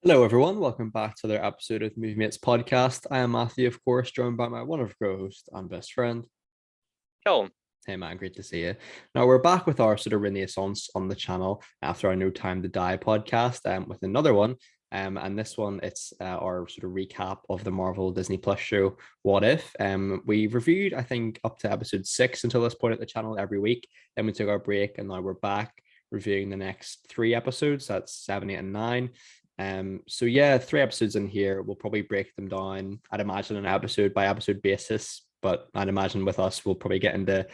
Hello, everyone. Welcome back to another episode of Movie Mates Podcast. I am Matthew, of course, joined by my wonderful co-host and best friend. Yo, Hey, man, great to see you. Now we're back with our sort of renaissance on the channel after our No Time to Die podcast, with another one. And this one, it's our sort of recap of the Marvel Disney Plus show What If. We reviewed, I think, up to episode 6 until this point at the channel every week. Then we took our break, and now we're back reviewing the next 3 episodes. That's 7, 8, and 9. So yeah, 3 episodes in here. We'll probably break them down, I'd imagine, on an episode by episode basis. But I'd imagine with us, we'll probably get into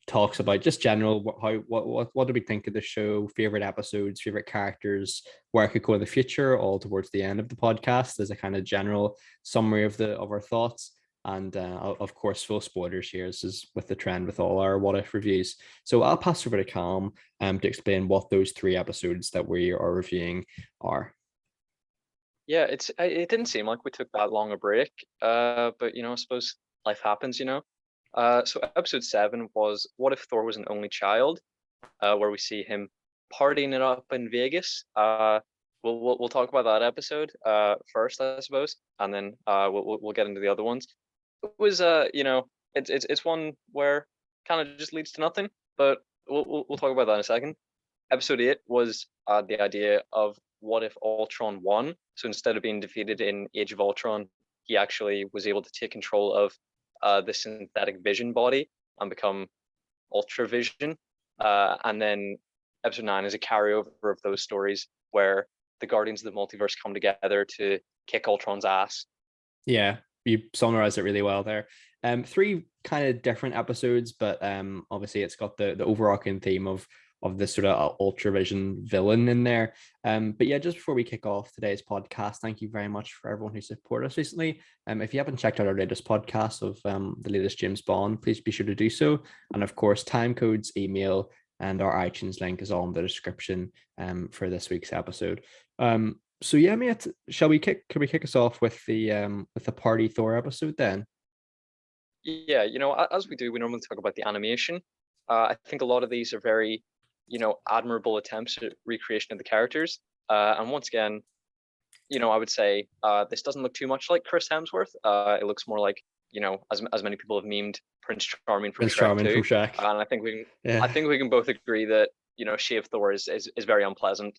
talks about just general what do we think of the show, favorite episodes, favorite characters, where it could go in the future, all towards the end of the podcast as a kind of general summary of our thoughts. And of course, full spoilers here. This is with the trend with all our what if reviews. So I'll pass over to Calm to explain what those 3 episodes that we are reviewing are. yeah, it didn't seem like we took that long a break, but I suppose life happens. So episode 7 was What If Thor Was an Only Child, where we see him partying it up in Vegas. We'll talk about that episode first, I suppose, and then we'll get into the other ones. It was it's one where kind of just leads to nothing, but we'll talk about that in a second. Episode 8 was the idea of what if Ultron won? So instead of being defeated in Age of Ultron, he actually was able to take control of the synthetic vision body and become Ultra Vision. And then episode 9 is a carryover of those stories where the Guardians of the Multiverse come together to kick Ultron's ass. Yeah, you summarized it really well there. 3 kind of different episodes, but obviously it's got the overarching theme of this sort of Ultra Vision villain in there. But yeah, just before we kick off today's podcast, thank you very much for everyone who supported us recently. If you haven't checked out our latest podcast of the latest James Bond, please be sure to do so. And of course, Timecodes, email, and our iTunes link is all in the description for this week's episode. So yeah, mate, can we kick us off with the Party Thor episode then? Yeah, as we do, we normally talk about the animation. I think a lot of these are very, admirable attempts at recreation of the characters. And once again, I would say this doesn't look too much like Chris Hemsworth. It looks more like, as many people have memed Prince Charming from Prince Shrek Charming 2. from Shrek. And I think I Yeah. think we can both agree that, Shave Thor is very unpleasant.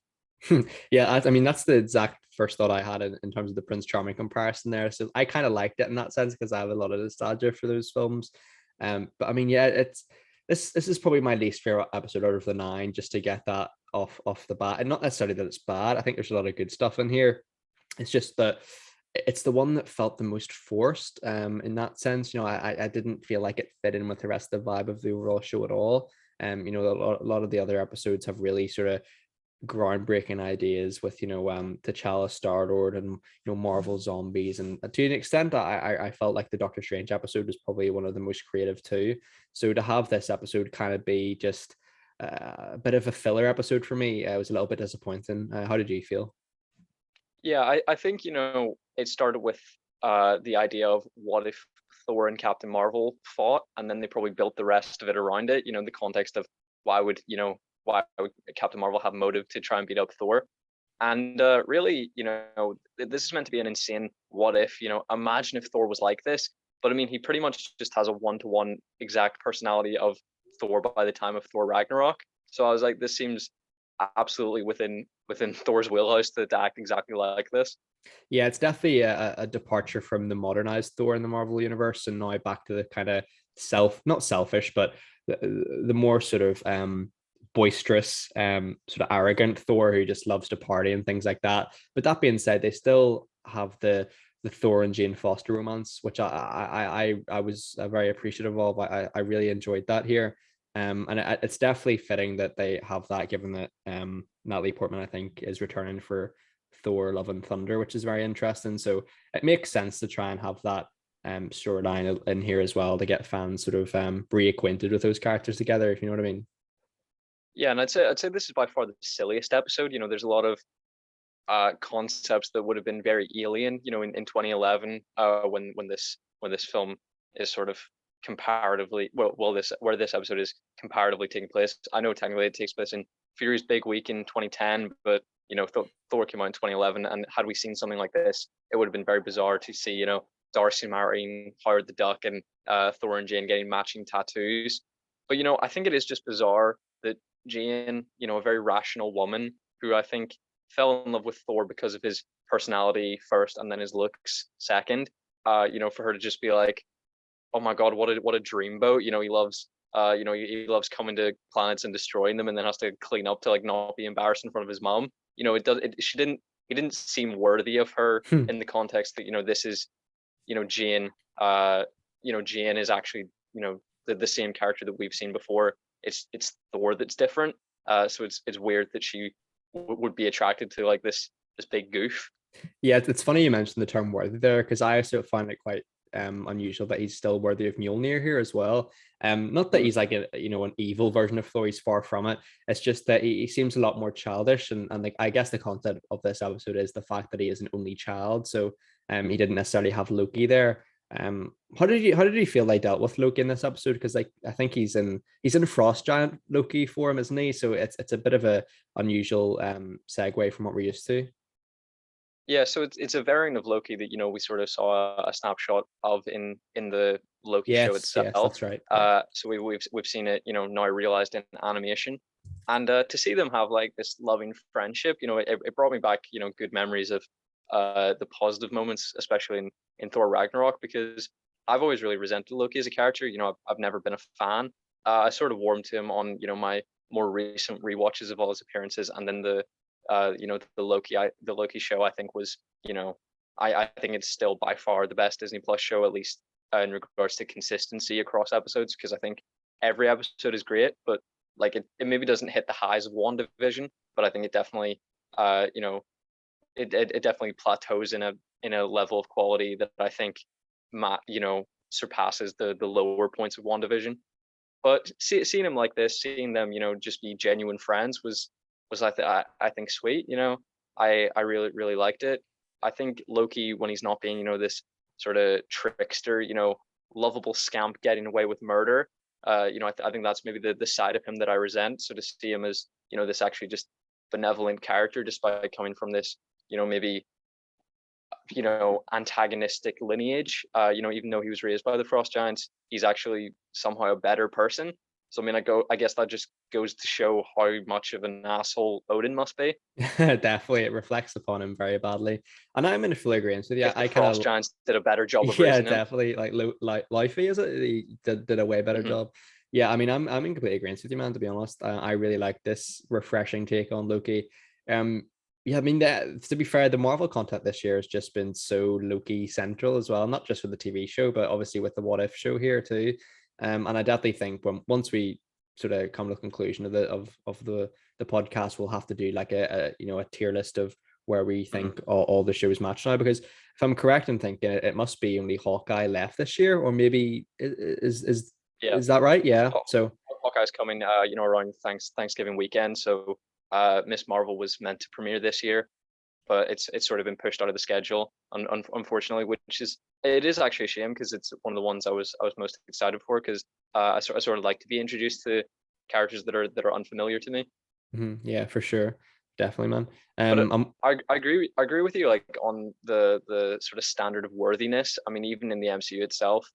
Yeah, I mean that's the exact first thought I had in terms of the Prince Charming comparison there. So I kind of liked it in that sense because I have a lot of nostalgia for those films. But I mean, yeah, it's this is probably my least favorite episode out of the 9, just to get that off the bat. And not necessarily that it's bad. I think there's a lot of good stuff in here. It's just that it's the one that felt the most forced. In that sense, I didn't feel like it fit in with the rest of the vibe of the overall show at all. A lot of the other episodes have really sort of groundbreaking ideas with T'Challa, Star-Lord, and Marvel zombies, and to an extent I felt like the Doctor Strange episode was probably one of the most creative too. So to have this episode kind of be just a bit of a filler episode for me, was a little bit disappointing. How did you feel? Yeah, I think, it started with the idea of what if Thor and Captain Marvel fought, and then they probably built the rest of it around it, the context of why would Captain Marvel have motive to try and beat up Thor. And really, this is meant to be an insane what if, imagine if Thor was like this. But I mean, he pretty much just has a one-to-one exact personality of Thor by the time of Thor Ragnarok. So I was like, this seems absolutely within Thor's wheelhouse to act exactly like this. Yeah, it's definitely a departure from the modernized Thor in the Marvel universe, and now back to the kind of not selfish, but the more sort of boisterous, sort of arrogant Thor who just loves to party and things like that. But that being said, they still have the Thor and Jane Foster romance, which I was very appreciative of. I really enjoyed that here. And it's definitely fitting that they have that, given that Natalie Portman, I think, is returning for Thor: Love and Thunder, which is very interesting. So it makes sense to try and have that storyline in here as well, to get fans sort of reacquainted with those characters together, if you know what I mean. Yeah, and I'd say this is by far the silliest episode. There's a lot of concepts that would have been very alien, in 2011, when this film is sort of comparatively this episode is comparatively taking place. I know technically it takes place in Fury's big week in 2010, but Thor came out in 2011, and had we seen something like this, it would have been very bizarre to see Darcy marrying Howard the Duck and Thor and Jane getting matching tattoos. But I think it is just bizarre that Jane, a very rational woman who I think fell in love with Thor because of his personality first and then his looks second. For her to just be like, oh my god, what a dreamboat. He loves he loves coming to planets and destroying them, and then has to clean up to like not be embarrassed in front of his mom. He didn't seem worthy of her in the context that this is Jane. Jane is actually the same character that we've seen before. It's Thor that's different. So it's weird that she would be attracted to like this big goof. Yeah, it's funny you mentioned the term worthy there, because I also find it quite unusual that he's still worthy of Mjolnir here as well. Not that he's like an evil version of Thor. He's far from it. It's just that he seems a lot more childish, and like I guess the concept of this episode is the fact that he is an only child. So he didn't necessarily have Loki there. How did you feel they dealt with Loki in this episode? Because like I think he's in Frost Giant Loki form, isn't he? So it's a bit of a unusual segue from what we're used to. Yeah, so it's a variant of Loki that we sort of saw a snapshot of in the Loki show itself. Yes, that's right. Yeah. So we've seen it now realized in animation, and to see them have like this loving friendship, it brought me back good memories of the positive moments, especially in Thor Ragnarok, because I've always really resented Loki as a character. I've never been a fan. I sort of warmed to him on my more recent rewatches of all his appearances, and then the Loki show I think was I think it's still by far the best Disney Plus show, at least in regards to consistency across episodes, because I think every episode is great, but like it maybe doesn't hit the highs of WandaVision, but I think it definitely it definitely plateaus in a level of quality that I think surpasses the lower points of WandaVision. But seeing him like this, seeing them just be genuine friends was I think sweet. I really really liked it. I think Loki, when he's not being this sort of trickster, lovable scamp getting away with murder, I think that's maybe the side of him that I resent. So to see him as this actually just benevolent character, despite coming from this maybe antagonistic lineage, even though he was raised by the Frost Giants, he's actually somehow a better person. So I guess that just goes to show how much of an asshole Odin must be. Definitely, it reflects upon him very badly, and I'm in full agreement with you. If the Frost Giants did a better job of raising him. Definitely. Like Lifey, is it? He did a way better job. Yeah, I mean, I'm in complete agreement with you, man. To be honest, I really like this refreshing take on Loki. Yeah, I mean, to be fair, the Marvel content this year has just been so Loki central as well, not just with the TV show, but obviously with the What If show here too. And I definitely think once we sort of come to the conclusion of the podcast, we'll have to do like a tier list of where we think all the shows match now. Because if I'm correct in thinking it must be only Hawkeye left this year, or maybe is that right? Yeah. So Hawkeye's coming, around Thanksgiving weekend. So Miss Marvel was meant to premiere this year, but it's sort of been pushed out of the schedule, unfortunately, which is actually a shame, because it's one of the ones I was most excited for, because I sort of like to be introduced to characters that are unfamiliar to me. Yeah, for sure, definitely, man. But I agree with you, like on the sort of standard of worthiness. I mean, even in the MCU itself,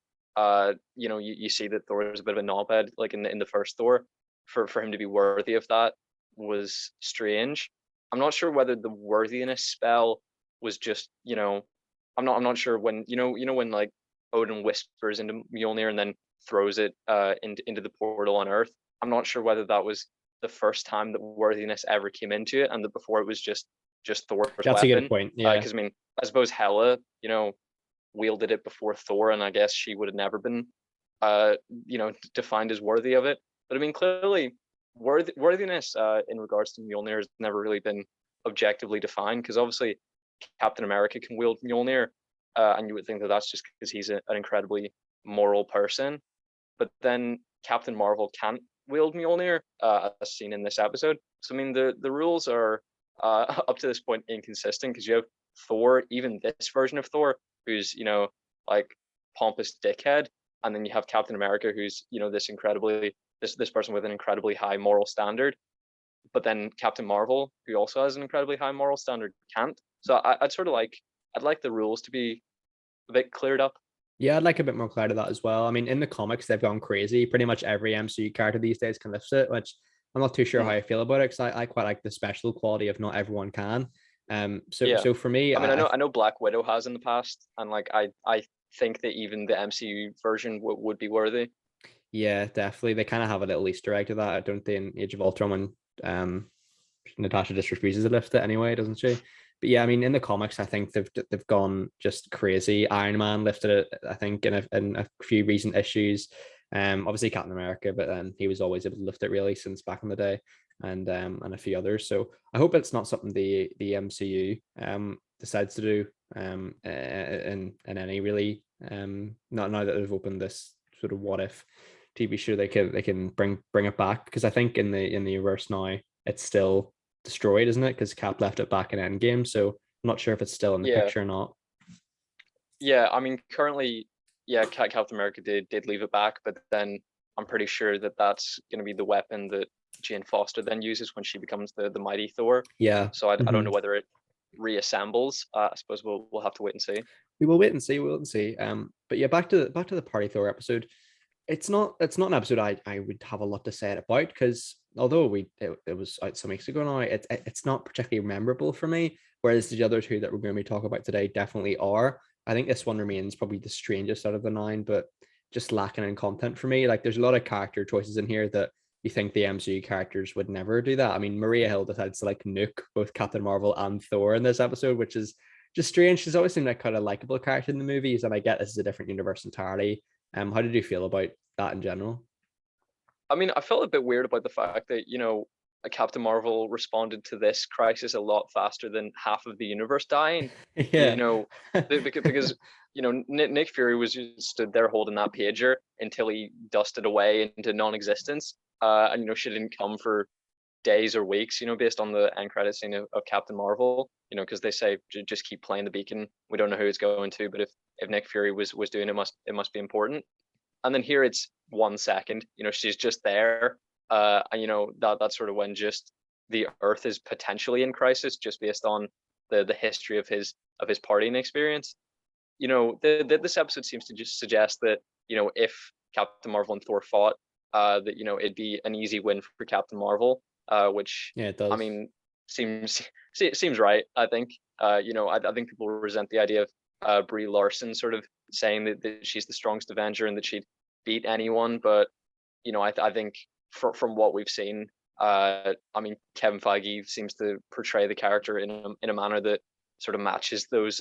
you see that Thor is a bit of a knobhead, like in the first Thor. For him to be worthy of that was strange. I'm not sure whether the worthiness spell was just, I'm not sure when when like Odin whispers into Mjolnir and then throws it into the portal on Earth. I'm not sure whether that was the first time that worthiness ever came into it, and that before it was just Thor's that's weapon. a good point. Yeah, because I mean, I suppose Hela, wielded it before Thor, and I guess she would have never been, defined as worthy of it. But I mean, clearly, worthiness in regards to Mjolnir has never really been objectively defined, because obviously Captain America can wield Mjolnir, and you would think that that's just because he's an incredibly moral person. But then Captain Marvel can't wield Mjolnir, as seen in this episode. So I mean, the rules are up to this point inconsistent, because you have Thor, even this version of Thor, who's like pompous dickhead, and then you have Captain America, who's this incredibly this person with an incredibly high moral standard. but then Captain Marvel, who also has an incredibly high moral standard, can't. So I'd sort of I'd like the rules to be a bit cleared up. Yeah, I'd like a bit more clarity to that as well. I mean, in the comics, they've gone crazy. Pretty much every MCU character these days can lift it, which I'm not too sure how Mm, I feel about it because I quite like the special quality of not everyone can. So yeah, so for me, I mean, I know Black Widow has in the past, and I think that even the MCU version would be worthy. yeah, definitely. They kind of have a little Easter egg to that, don't they, in Age of Ultron when Natasha just refuses to lift it anyway, doesn't she? But yeah, I mean, in the comics, I think they've gone just crazy. Iron Man lifted it, I think, in a few recent issues. Obviously Captain America, but then he was always able to lift it really since back in the day, and a few others. So I hope it's not something the MCU decides to do in any really not now that they've opened this sort of what if TV show they can bring it back because I think in the universe now it's still destroyed, isn't it? Because Cap left it back in Endgame, so I'm not sure if it's still in the Yeah, picture or not. yeah. I mean, currently, yeah, Captain America did leave it back, but then I'm pretty sure that that's going to be the weapon that Jane Foster then uses when she becomes the mighty Thor. Yeah. So I don't Mhm. know whether it reassembles. I suppose we'll have to wait and see. We will wait and see. We'll wait and see. But yeah, back to the Party Thor episode. It's not an episode I would have a lot to say about because although it was out some weeks ago now, it's not particularly memorable for me. Whereas the other two that we're going to be talking about today definitely are. I think this one remains probably the strangest out of the nine, but just lacking in content for me. Like there's a lot of character choices in here that you think the MCU characters would never do that. I mean, Maria Hill decides to like nuke both Captain Marvel and Thor in this episode, which is just strange. She's always seemed like kind of likable character in the movies, and I get this is a different universe entirely. How did you feel about that in general? I mean, I felt a bit weird about the fact that, Captain Marvel responded to this crisis a lot faster than half of the universe dying. You Yeah. know, because Nick Fury was just stood there holding that pager until he dusted away into non-existence. And she didn't come for days or weeks, based on the end credit scene of Captain Marvel, because they say just keep playing the beacon. We don't know who it's going to, but if Nick Fury was doing it, must be important. And then here it's 1 second, she's just there, and that's sort of when just the Earth is potentially in crisis, just based on the history of his partying experience. This episode seems to just suggest that if Captain Marvel and Thor fought, that it'd be an easy win for Captain Marvel, which Yeah, it I does. mean seems seems right. I think I think people resent the idea of Brie Larson sort of saying that she's the strongest Avenger and that she'd beat anyone, but I think from what we've seen, I mean Kevin Feige seems to portray the character in a manner that sort of matches those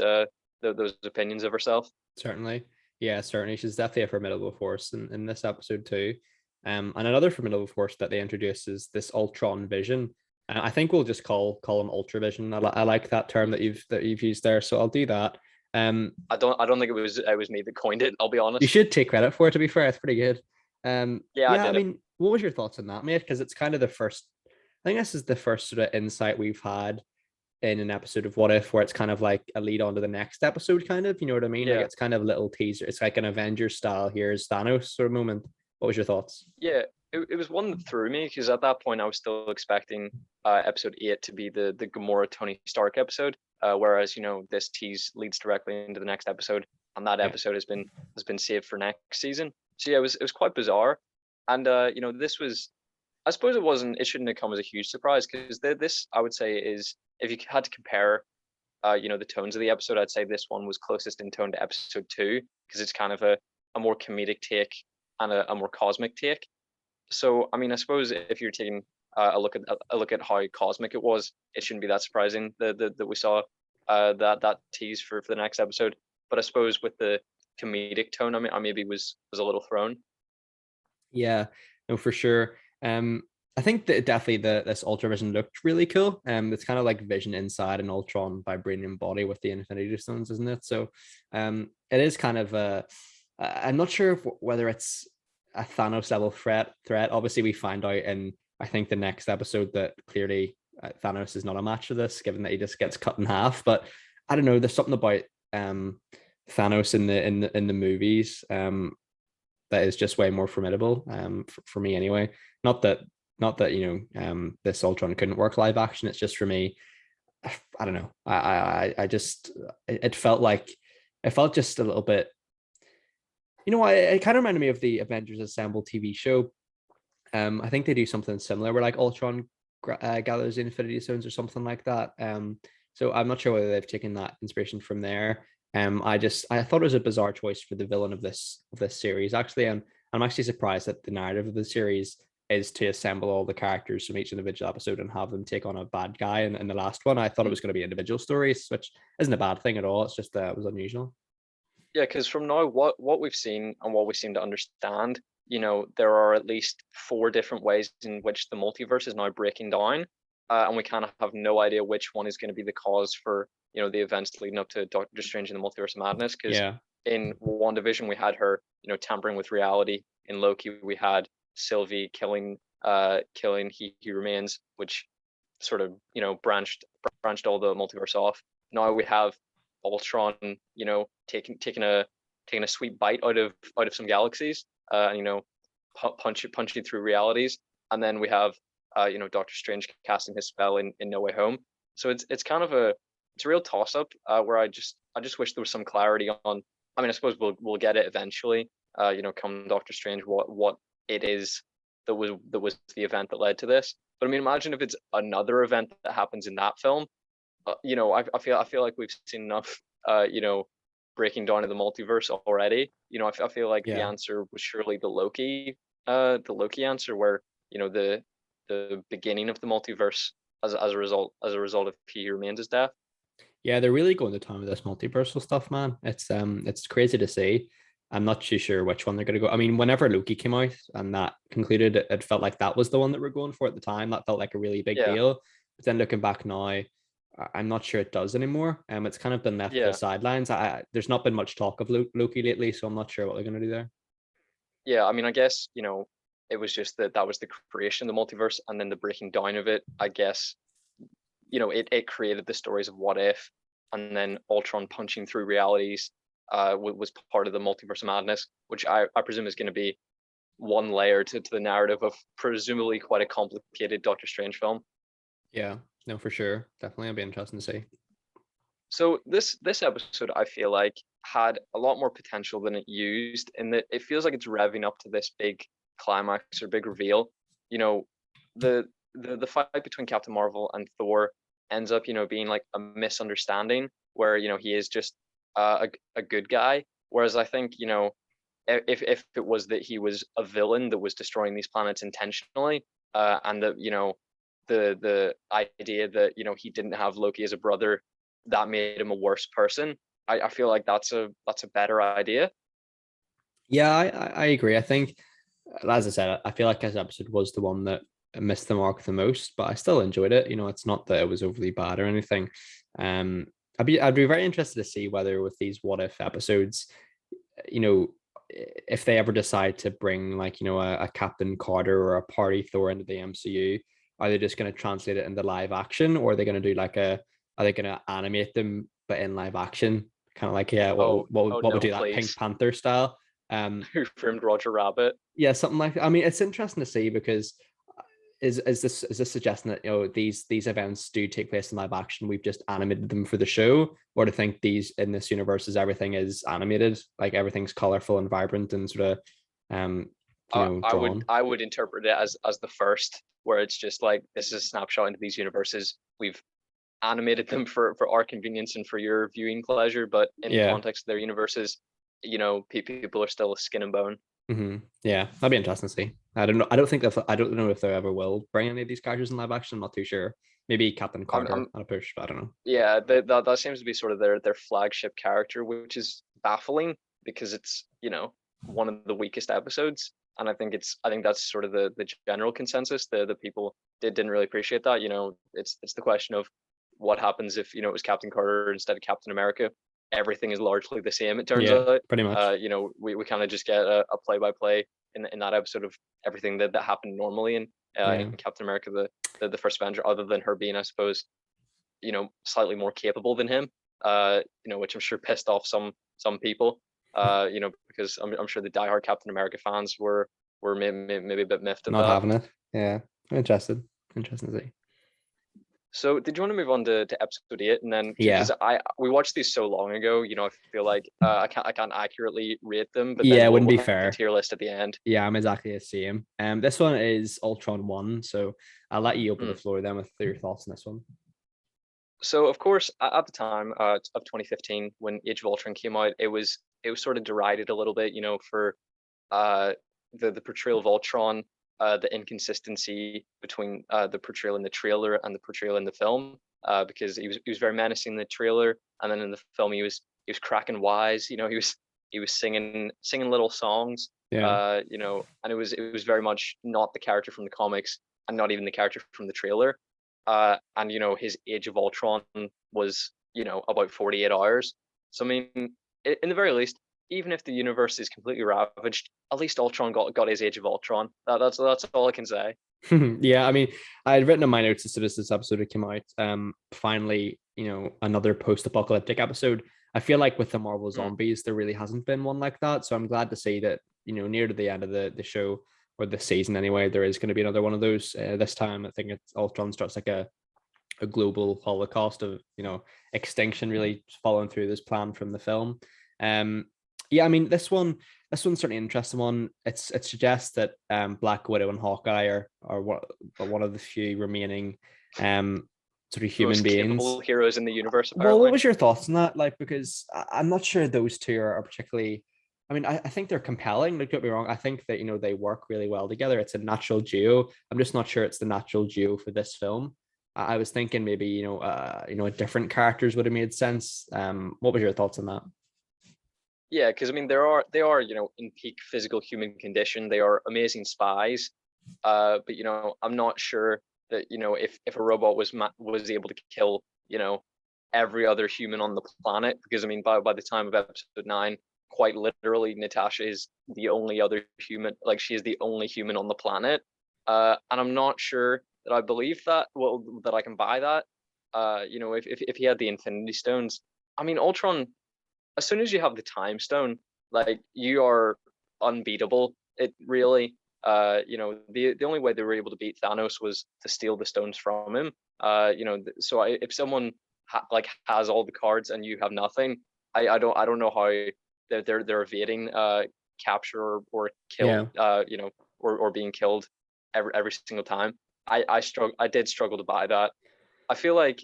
opinions of herself. Certainly. Yeah, certainly. She's definitely a formidable force in this episode too. And another formidable force that they introduce is this Ultron vision. I think we'll just call him Ultra Vision. I like that term that you've used there, so I'll do that. Um, I don't think it was me that coined it. I'll be you honest. should take credit for it. To be fair, it's pretty good. Yeah, I Yeah, I did it. mean, what was your thoughts on that, mate? Because it's kind of the first. I think this is the first sort of insight we've had in an episode of What If, where it's kind of like a lead on to the next episode, kind of. You know what I mean? Like Yeah, it's kind of a little teaser. It's like an Avengers style. Here's Thanos sort of moment. What was your thoughts? yeah. It was one that threw me because at that point I was still expecting episode 8 to be the Gamora Tony Stark episode, whereas this tease leads directly into the next episode, and that Yeah, episode has been saved for next season. So yeah, it was quite bizarre, and this was, I suppose it shouldn't have come as a huge surprise because this, I would say, is, if you had to compare the tones of the episode, I'd say this one was closest in tone to episode 2 because it's kind of a more comedic take and a more cosmic take. So I mean, I suppose if you're taking a look at how cosmic it was, it shouldn't be that surprising that we saw that tease for the next episode. But I suppose with the comedic tone, I maybe was a little thrown. yeah, no, for sure. I think that definitely this Ultra Vision looked really cool. It's kind of like Vision inside an Ultron vibranium body with the Infinity Stones, isn't it? So, it is kind of a. I'm not sure whether it's a Thanos level threat. Obviously, we find out in I think the next episode that clearly Thanos is not a match for this, given that he just gets cut in half. But I don't know. There's something about Thanos in the movies that is just way more formidable for me anyway. Not that not that this Ultron couldn't work live action. It's just for me, I don't know. I just it felt like it felt just a little bit. It kind of reminded me of the Avengers Assemble TV show. I think they do something similar where like Ultron gathers the Infinity Stones or something like that. So I'm not sure whether they've taken that inspiration from there. I thought it was a bizarre choice for the villain of this series. Actually, I'm actually surprised that the narrative of the series is to assemble all the characters from each individual episode and have them take on a bad guy. And in the last one, I thought it was going to be individual stories, which isn't a bad thing at all. It's just it was unusual. Yeah, because from now, what we've seen and what we seem to understand, there are at least 4 different ways in which the multiverse is now breaking down, and we kind of have no idea which one is going to be the cause for the events leading up to Doctor Strange and the Multiverse of Madness. Because Yeah, in WandaVision we had her, tampering with reality. In Loki we had Sylvie killing He Who Remains, which sort of branched all the multiverse off. Now we have Ultron, taking a sweet bite out of some galaxies, and punching through realities, and then we have Doctor Strange casting his spell in No Way Home. So it's kind of a real toss up, where I just wish there was some clarity on. I mean, I suppose we'll get it eventually. Come Doctor Strange, what it is that was the event that led to this. But I mean, imagine if it's another event that happens in that film. I feel like we've seen enough, breaking down of the multiverse already. I feel like the yeah. answer was surely the Loki answer, where the beginning of the multiverse as a result of He Who Remains' death. Yeah, they're really going to town with this multiversal stuff, man. It's crazy to see. I'm not too sure which one they're going to go. I mean, whenever Loki came out and that concluded, it felt like that was the one that we're going for at the time. That felt like a really big Yeah, deal. But then looking back now, I'm not sure it does anymore. It's kind of been left to the yeah, sidelines. There's not been much talk of Loki lately, so I'm not sure what they're going to do there. yeah. I mean, I guess it was just that was the creation of the multiverse, and then the breaking down of it. I guess it created the stories of What If, and then Ultron punching through realities was part of the Multiverse of Madness, which I presume is going to be one layer to the narrative of presumably quite a complicated Doctor Strange film. Yeah, no, for sure. Definitely, it'll be interesting to see. So this episode, I feel like, had a lot more potential than it used, in that it feels like it's revving up to this big climax or big reveal. You know, the the fight between Captain Marvel and Thor ends up, being like a misunderstanding where he is just a good guy, whereas I think if it was that he was a villain that was destroying these planets intentionally, and that the idea that he didn't have Loki as a brother, that made him a worse person. I feel like that's a better idea. Yeah, I agree. I think, as I said, I feel like this episode was the one that missed the mark the most, but I still enjoyed it. It's not that it was overly bad or anything. Um, I'd be very interested to see whether with these what if episodes, you know, if they ever decide to bring like a Captain Carter or a Party Thor into the MCU, are they just going to translate it into live action, or are they going to do are they going to animate them but in live action, kind of like Oh, what would no, do that Pink please. Panther style? Um, Who framed Roger Rabbit? yeah, something like that. I mean, it's interesting to see because is this suggesting that these events do take place in live action? We've just animated them for the show, or to think these in this universe is everything is animated, like everything's colorful and vibrant and sort of drawn. I would interpret it as the first, where it's just like, this is a snapshot into these universes. We've animated them for our convenience and for your viewing pleasure, but in Yeah. context of their universes, people are still skin and bone. Yeah, that'd be interesting to see. I don't know. I don't know if they ever will bring any of these characters in live action. I'm not too sure. Maybe Captain Carter I'm on a push, but I don't know. Yeah, that seems to be sort of their flagship character, which is baffling because it's one of the weakest episodes, and I think that's sort of the general consensus. The people didn't really appreciate that. It's the question of what happens if it was Captain Carter instead of Captain America. Everything is largely the same, it turns Yeah, out. pretty much. We kind of just get a play by play in that episode of everything that happened normally Yeah, in Captain America, the first Avenger, other than her being, I suppose, slightly more capable than him, which I'm sure pissed off some people, because I'm sure the diehard Captain America fans were maybe a bit miffed at not that. having it. Yeah. Interested. Interesting to see. So did you want to move on to episode 8, and then Yeah. because we watched these so long ago, I feel like I can't accurately rate them, but Yeah, then it we'll wouldn't be have the fair. tier list at the end. Yeah, I'm exactly the same. This one is Ultron 1, so I'll let you open the Mm. floor then with your thoughts on this one. So of course, at the time of 2015, when Age of Ultron came out, it was sort of derided a little bit, for uh, the portrayal of Ultron, the inconsistency between the portrayal in the trailer and the portrayal in the film, because he was very menacing in the trailer, and then in the film he was cracking wise. He was singing little songs. Yeah. And it was very much not the character from the comics, and not even the character from the trailer. And his Age of Ultron was about 48 hours. So I mean, in the very least, even if the universe is completely ravaged, at least Ultron got his Age of Ultron. That's all I can say. Yeah, I mean, I had written in my notes as soon as this episode had come out. Finally, another post-apocalyptic episode. I feel like with the Marvel Mm. Zombies, there really hasn't been one like that. So I'm glad to see that, near to the end of the show or the season anyway, there is going to be another one of those. This time, I think it's Ultron starts like a global holocaust of extinction, really following through this plan from the film. Yeah, I mean, this one's certainly an interesting one. It suggests that Black Widow and Hawkeye are one of the few remaining sort of The human most beings. capable heroes in the universe, Well, what apparently. was your thoughts on that? Like, because I'm not sure those two are particularly. I mean, I think they're compelling. Don't get me wrong. I think that they work really well together. It's a natural duo. I'm just not sure it's the natural duo for this film. I was thinking maybe a different characters would have made sense. What was your thoughts on that? Yeah, because I mean, they are in peak physical human condition. They are amazing spies. But I'm not sure that if a robot was able to kill every other human on the planet, because I mean, by the time of episode 9, quite literally, Natasha is the only other human. Like, she is the only human on the planet. And I'm not sure that I believe that. Well, that I can buy that. If he had the Infinity Stones, I mean, Ultron, as soon as you have the time stone, like, you are unbeatable. It really, the only way they were able to beat Thanos was to steal the stones from him. If someone has all the cards and you have nothing, I don't know how they're evading capture or Yeah. kill, or being killed every single time. I did struggle to buy that. I feel like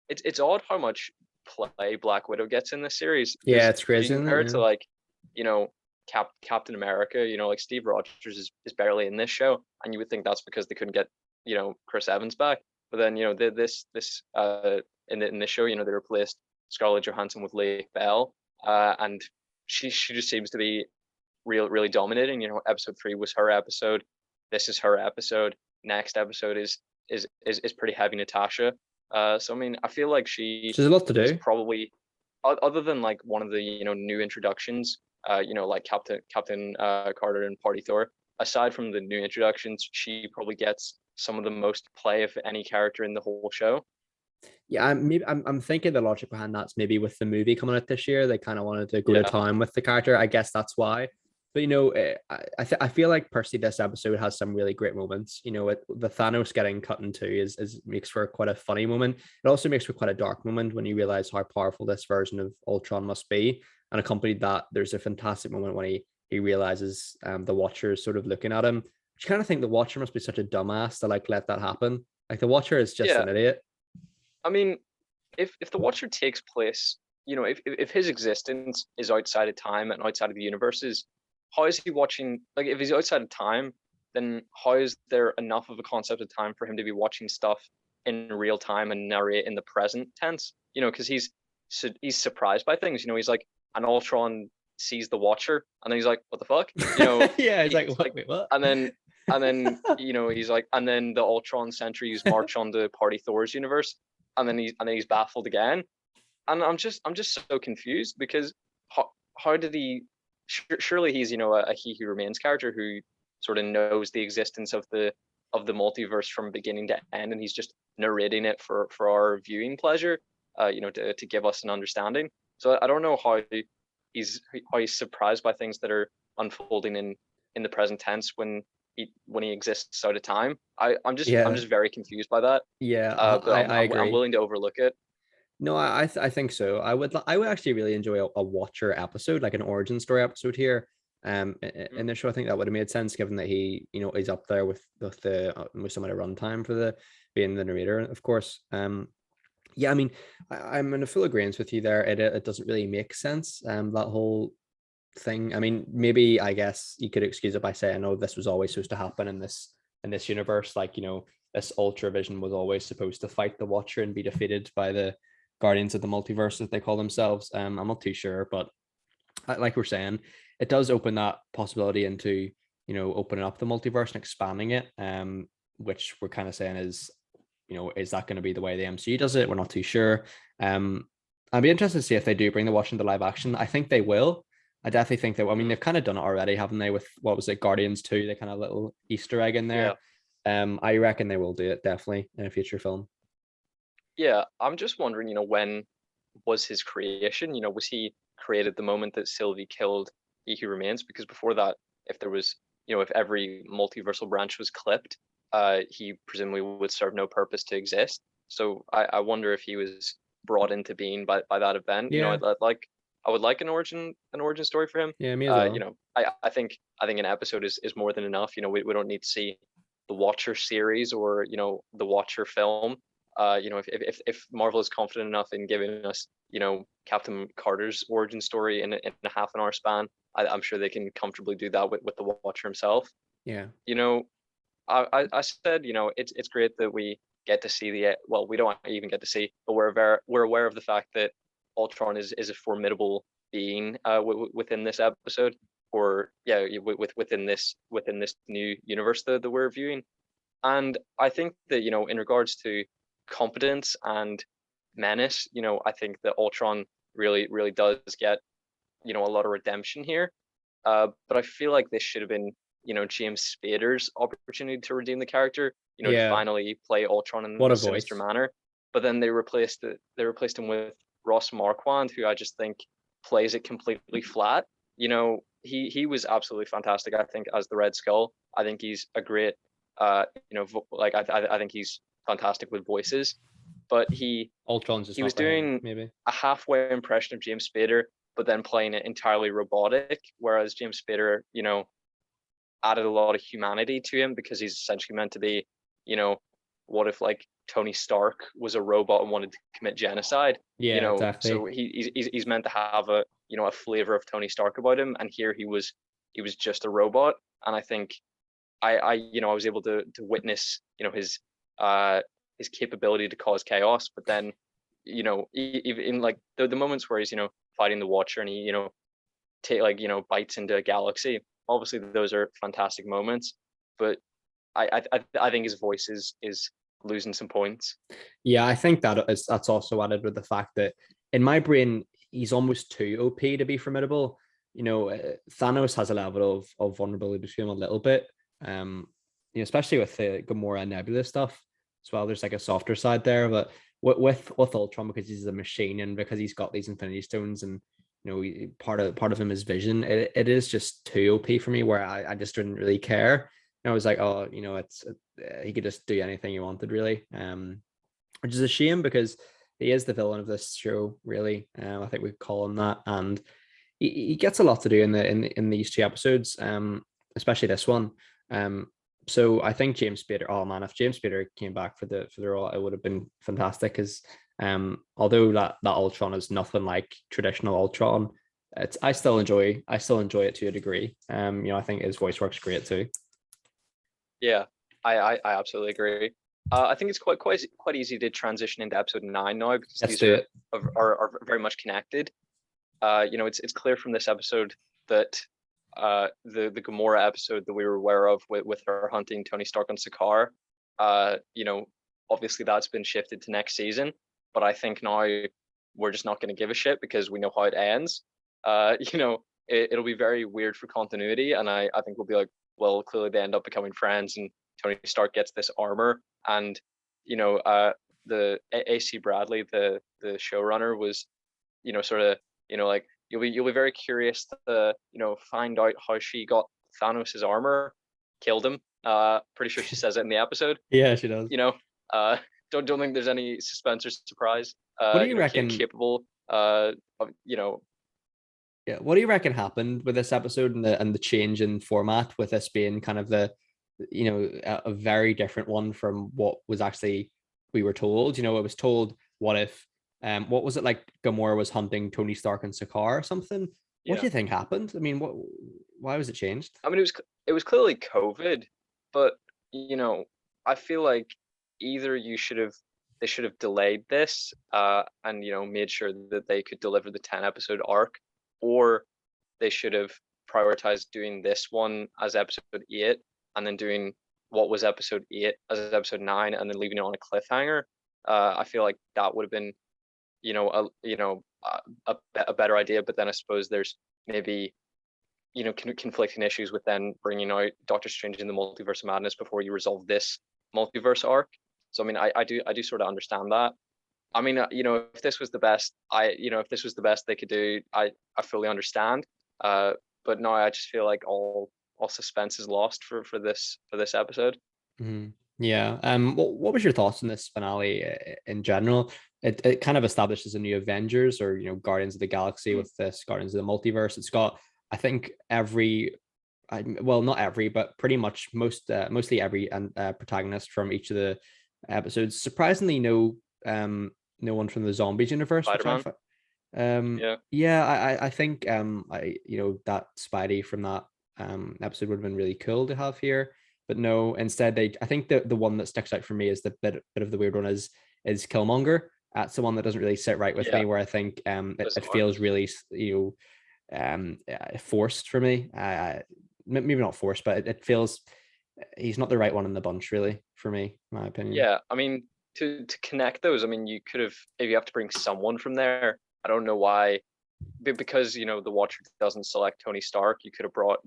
it's odd how much play Black Widow gets in this series, Yeah, because it's if you crazy, isn't compare it? it to, Yeah. like, Captain America, like Steve Rogers is barely in this show, and you would think that's because they couldn't get Chris Evans back. But then this in this show, they replaced Scarlett Johansson with Lake Bell, and she just seems to be really dominating. Episode 3 was her episode. This is her episode. Next episode is pretty heavy Natasha. So I mean, I feel like she There's a lot to is do. probably, other than like one of the new introductions, like Captain Carter and Party Thor. Aside from the new introductions, she probably gets some of the most play of any character in the whole show. Yeah, I'm thinking the logic behind that's maybe with the movie coming out this year, they kind of wanted to go to Yeah, time with the character. I guess that's why. But I feel like personally this episode has some really great moments. The Thanos getting cut in two is makes for quite a funny moment. It also makes for quite a dark moment when you realize how powerful this version of Ultron must be. And accompanied that, there's a fantastic moment when he realizes the Watcher is sort of looking at him. You kind of think the Watcher must be such a dumbass to like let that happen. Like the Watcher is just yeah. an idiot. I mean, if the Watcher takes place, if his existence is outside of time and outside of the universes, how is he watching? Like, if he's outside of time, then how is there enough of a concept of time for him to be watching stuff in real time and narrate in the present tense? Because he's surprised by things. He's like, an Ultron sees the Watcher, and then he's like, what the fuck? Yeah, it's like He's what? like, Wait, what? and then he's like, and then the Ultron sentries march on the Party Thor's universe, and then he's baffled again, and I'm just so confused, because how did he? Surely he's a He Who Remains character who sort of knows the existence of the multiverse from beginning to end, and he's just narrating it for our viewing pleasure, to give us an understanding. So I don't know he's how he's surprised by things that are unfolding in the present tense, when when he exists out of time. I'm Yeah, just very confused by that. yeah, But I I'm agree. willing to overlook it. No, I think so. I would actually really enjoy a Watcher episode, like an origin story episode here. In Mm. the show, I think that would have made sense, given that he, is up there with the most amount of runtime for the being the narrator, of course. Yeah, I mean, I'm in a full agreement with you there. It doesn't really make sense. That whole thing. I mean, maybe I guess you could excuse it by saying, "Oh, this was always supposed to happen in this universe." Like, this Ultra Vision was always supposed to fight the Watcher and be defeated by the Guardians of the Multiverse, as they call themselves. I'm not too sure, but like we're saying, it does open that possibility into opening up the multiverse and expanding it. Which we're kind of saying is, is that going to be the way the MCU does it? We're not too sure. Um, I'd be interested to see if they do bring the Watch into live action. I think they will. I definitely think that. I mean, Mm. they've kind of done it already, haven't they? With what was it, Guardians 2? They kind of little Easter egg in there. Yeah. I reckon they will do it definitely in a future film. Yeah, I'm just wondering, when was his creation? Was he created the moment that Sylvie killed He Who Remains? Because before that, if there was, if every multiversal branch was clipped, he presumably would serve no purpose to exist. So I wonder if he was brought into being by that event. Yeah, I would like an origin story for him. yeah, me as well. I think an episode is more than enough. We don't need to see the Watcher series or the Watcher film. If Marvel is confident enough in giving us, Captain Carter's origin story in a half an hour span, I'm sure they can comfortably do that with the Watcher himself. Yeah, You know, I said, it's great that we get to see we don't even get to see, but we're aware of the fact that Ultron is a formidable being within this episode, or yeah, within this new universe that we're viewing. And I think that, in regards to competence and menace, I think that Ultron really does get, a lot of redemption here. But I feel like this should have been, James Spader's opportunity to redeem the character, to yeah. finally play Ultron in What a a sinister voice. manner. But then they replaced him with Ross Marquand, who I just think plays it completely flat. He was absolutely fantastic, I think, as the Red Skull. I think he's a great I think he's fantastic with voices, but Ultron's just he was not for him, doing maybe. a halfway impression of James Spader, but then playing it entirely robotic. Whereas James Spader, added a lot of humanity to him because he's essentially meant to be, you know, what if like Tony Stark was a robot and wanted to commit genocide? Yeah, So exactly. he's meant to have a a flavor of Tony Stark about him, and here he was just a robot. And I think I was able to witness his capability to cause chaos, but then even in like the moments where he's fighting the Watcher and he bites into a galaxy. Obviously, those are fantastic moments, but I think his voice is losing some points. Yeah, I think that's also added with the fact that in my brain he's almost too OP to be formidable. Thanos has a level of vulnerability to him a little bit. Especially with the Gamora Nebula stuff as well. There's like a softer side there, but with Ultron, because he's a machine and because he's got these Infinity Stones and part of him is vision. It is just too OP for me, where I just didn't really care. I was like, oh, he could just do anything he wanted, really. Which is a shame because he is the villain of this show, really. I think we call him that, and he gets a lot to do in these two episodes, especially this one. So I think James Spader. Oh man, if James Spader came back for the role, it would have been fantastic. Because although that Ultron is nothing like traditional Ultron, I still enjoy it to a degree. I think his voice works great too. Yeah, I absolutely agree. I think it's quite easy to transition into episode 9 now because Let's these do it. are very much connected. It's clear from this episode that the Gamora episode that we were aware of with her hunting Tony Stark on Sakaar, obviously that's been shifted to next season. But I think now we're just not going to give a shit because we know how it ends. It'll be very weird for continuity, and I think we'll be like, well, clearly they end up becoming friends, and Tony Stark gets this armor, and the AC Bradley, the showrunner, was sort of like you'll be very curious to find out how she got Thanos's armor, killed him. Pretty sure she says it in the episode. Yeah, she does. You know, don't think there's any suspense or surprise. What do you reckon? Capable. Yeah, what do you reckon happened with this episode and the change in format, with this being kind of the, a very different one from what was actually we were told. It was told, what if, what was it, like Gamora was hunting Tony Stark and Sakaar or something? What do you think happened? I mean, why was it changed? I mean, it was clearly COVID, but I feel like either they should have delayed this, and made sure that they could deliver the 10-episode arc, or they should have prioritized doing this one as episode 8, and then doing what was episode 8 as episode 9, and then leaving it on a cliffhanger. I feel like that would have been, a better idea. But then I suppose there's maybe conflicting issues with then bringing out Doctor Strange in the Multiverse of Madness before you resolve this multiverse arc. So I mean, I do sort of understand that. I mean, if this was the best, if this was the best they could do, I fully understand. But now I just feel like all suspense is lost for this episode. Mm-hmm. Yeah. What was your thoughts on this finale in general? It kind of establishes a new Avengers, or Guardians of the Galaxy with this Guardians of the Multiverse. It's got, I think, not every, but pretty much mostly every protagonist from each of the episodes. Surprisingly, no one from the Zombies universe. I think that Spidey from that episode would have been really cool to have here, but no. Instead, I think the one that sticks out for me is the bit of the weird one is Killmonger. That's the one that doesn't really sit right with me, where I think it feels really forced for me. Maybe not forced, but it feels he's not the right one in the bunch, really, for me, in my opinion. Yeah, I mean, to connect those, I mean, you could have, if you have to bring someone from there, I don't know why, because the Watcher doesn't select Tony Stark. You could have brought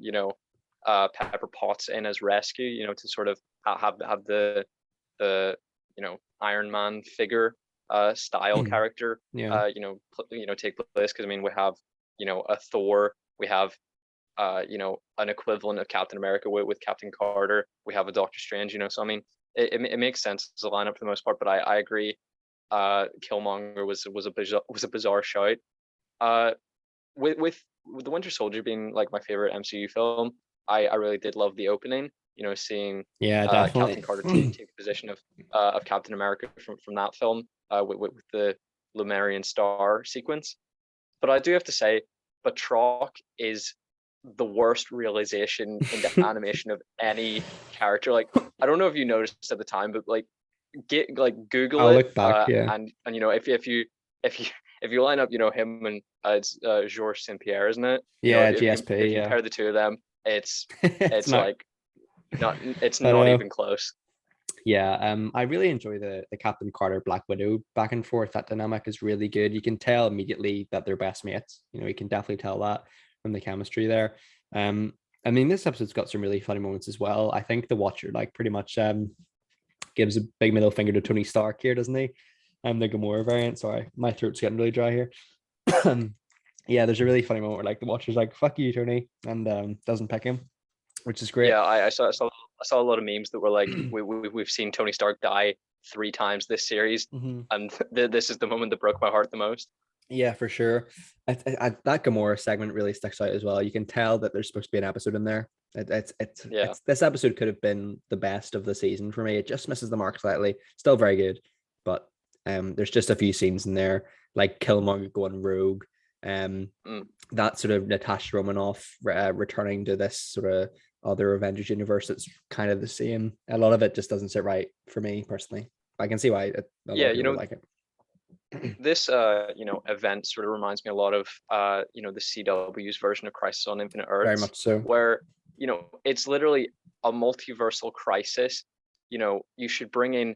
Pepper Potts in as rescue, to sort of have the Iron Man figure style character, take place. Because I mean, we have a Thor, we have an equivalent of Captain America with Captain Carter, we have a Doctor Strange, so I mean, it makes sense as a lineup for the most part. But I agree, Killmonger was a bizarre shout. With the Winter Soldier being like my favorite MCU film, I really did love the opening. Seeing Captain Carter take the position of Captain America from that film, with the Lumerian star sequence. But I do have to say, Batroc is the worst realization in the animation of any character. Like, I don't know if you noticed at the time, but Google I'll it. Look back, and if you line up, him and it's Georges St. Pierre, isn't it? GSP. If you pair the two of them, it's not even close. Yeah, I really enjoy the Captain Carter Black Widow back and forth. That dynamic is really good. You can tell immediately that they're best mates. You can definitely tell that from the chemistry there. I mean, this episode's got some really funny moments as well. I think the Watcher pretty much gives a big middle finger to Tony Stark here, doesn't he? The Gamora variant. Sorry, my throat's getting really dry here. Yeah, there's a really funny moment where the Watcher's like, "Fuck you, Tony," and doesn't pick him, which is great. Yeah, I saw a lot of memes that were like, we've seen Tony Stark die 3 times this series, and this is the moment that broke my heart the most. Yeah, for sure. That Gamora segment really sticks out as well. You can tell that there's supposed to be an episode in there. It's this episode could have been the best of the season for me. It just misses the mark slightly. Still very good, but there's just a few scenes in there, like Killmonger going rogue, that sort of Natasha Romanoff returning to this sort of other Avengers universe. It's kind of the same. A lot of it just doesn't sit right for me personally. I can see why a lot of people like it. This event sort of reminds me a lot of the CW's version of Crisis on Infinite Earths. Very much so. Where it's literally a multiversal crisis. You should bring in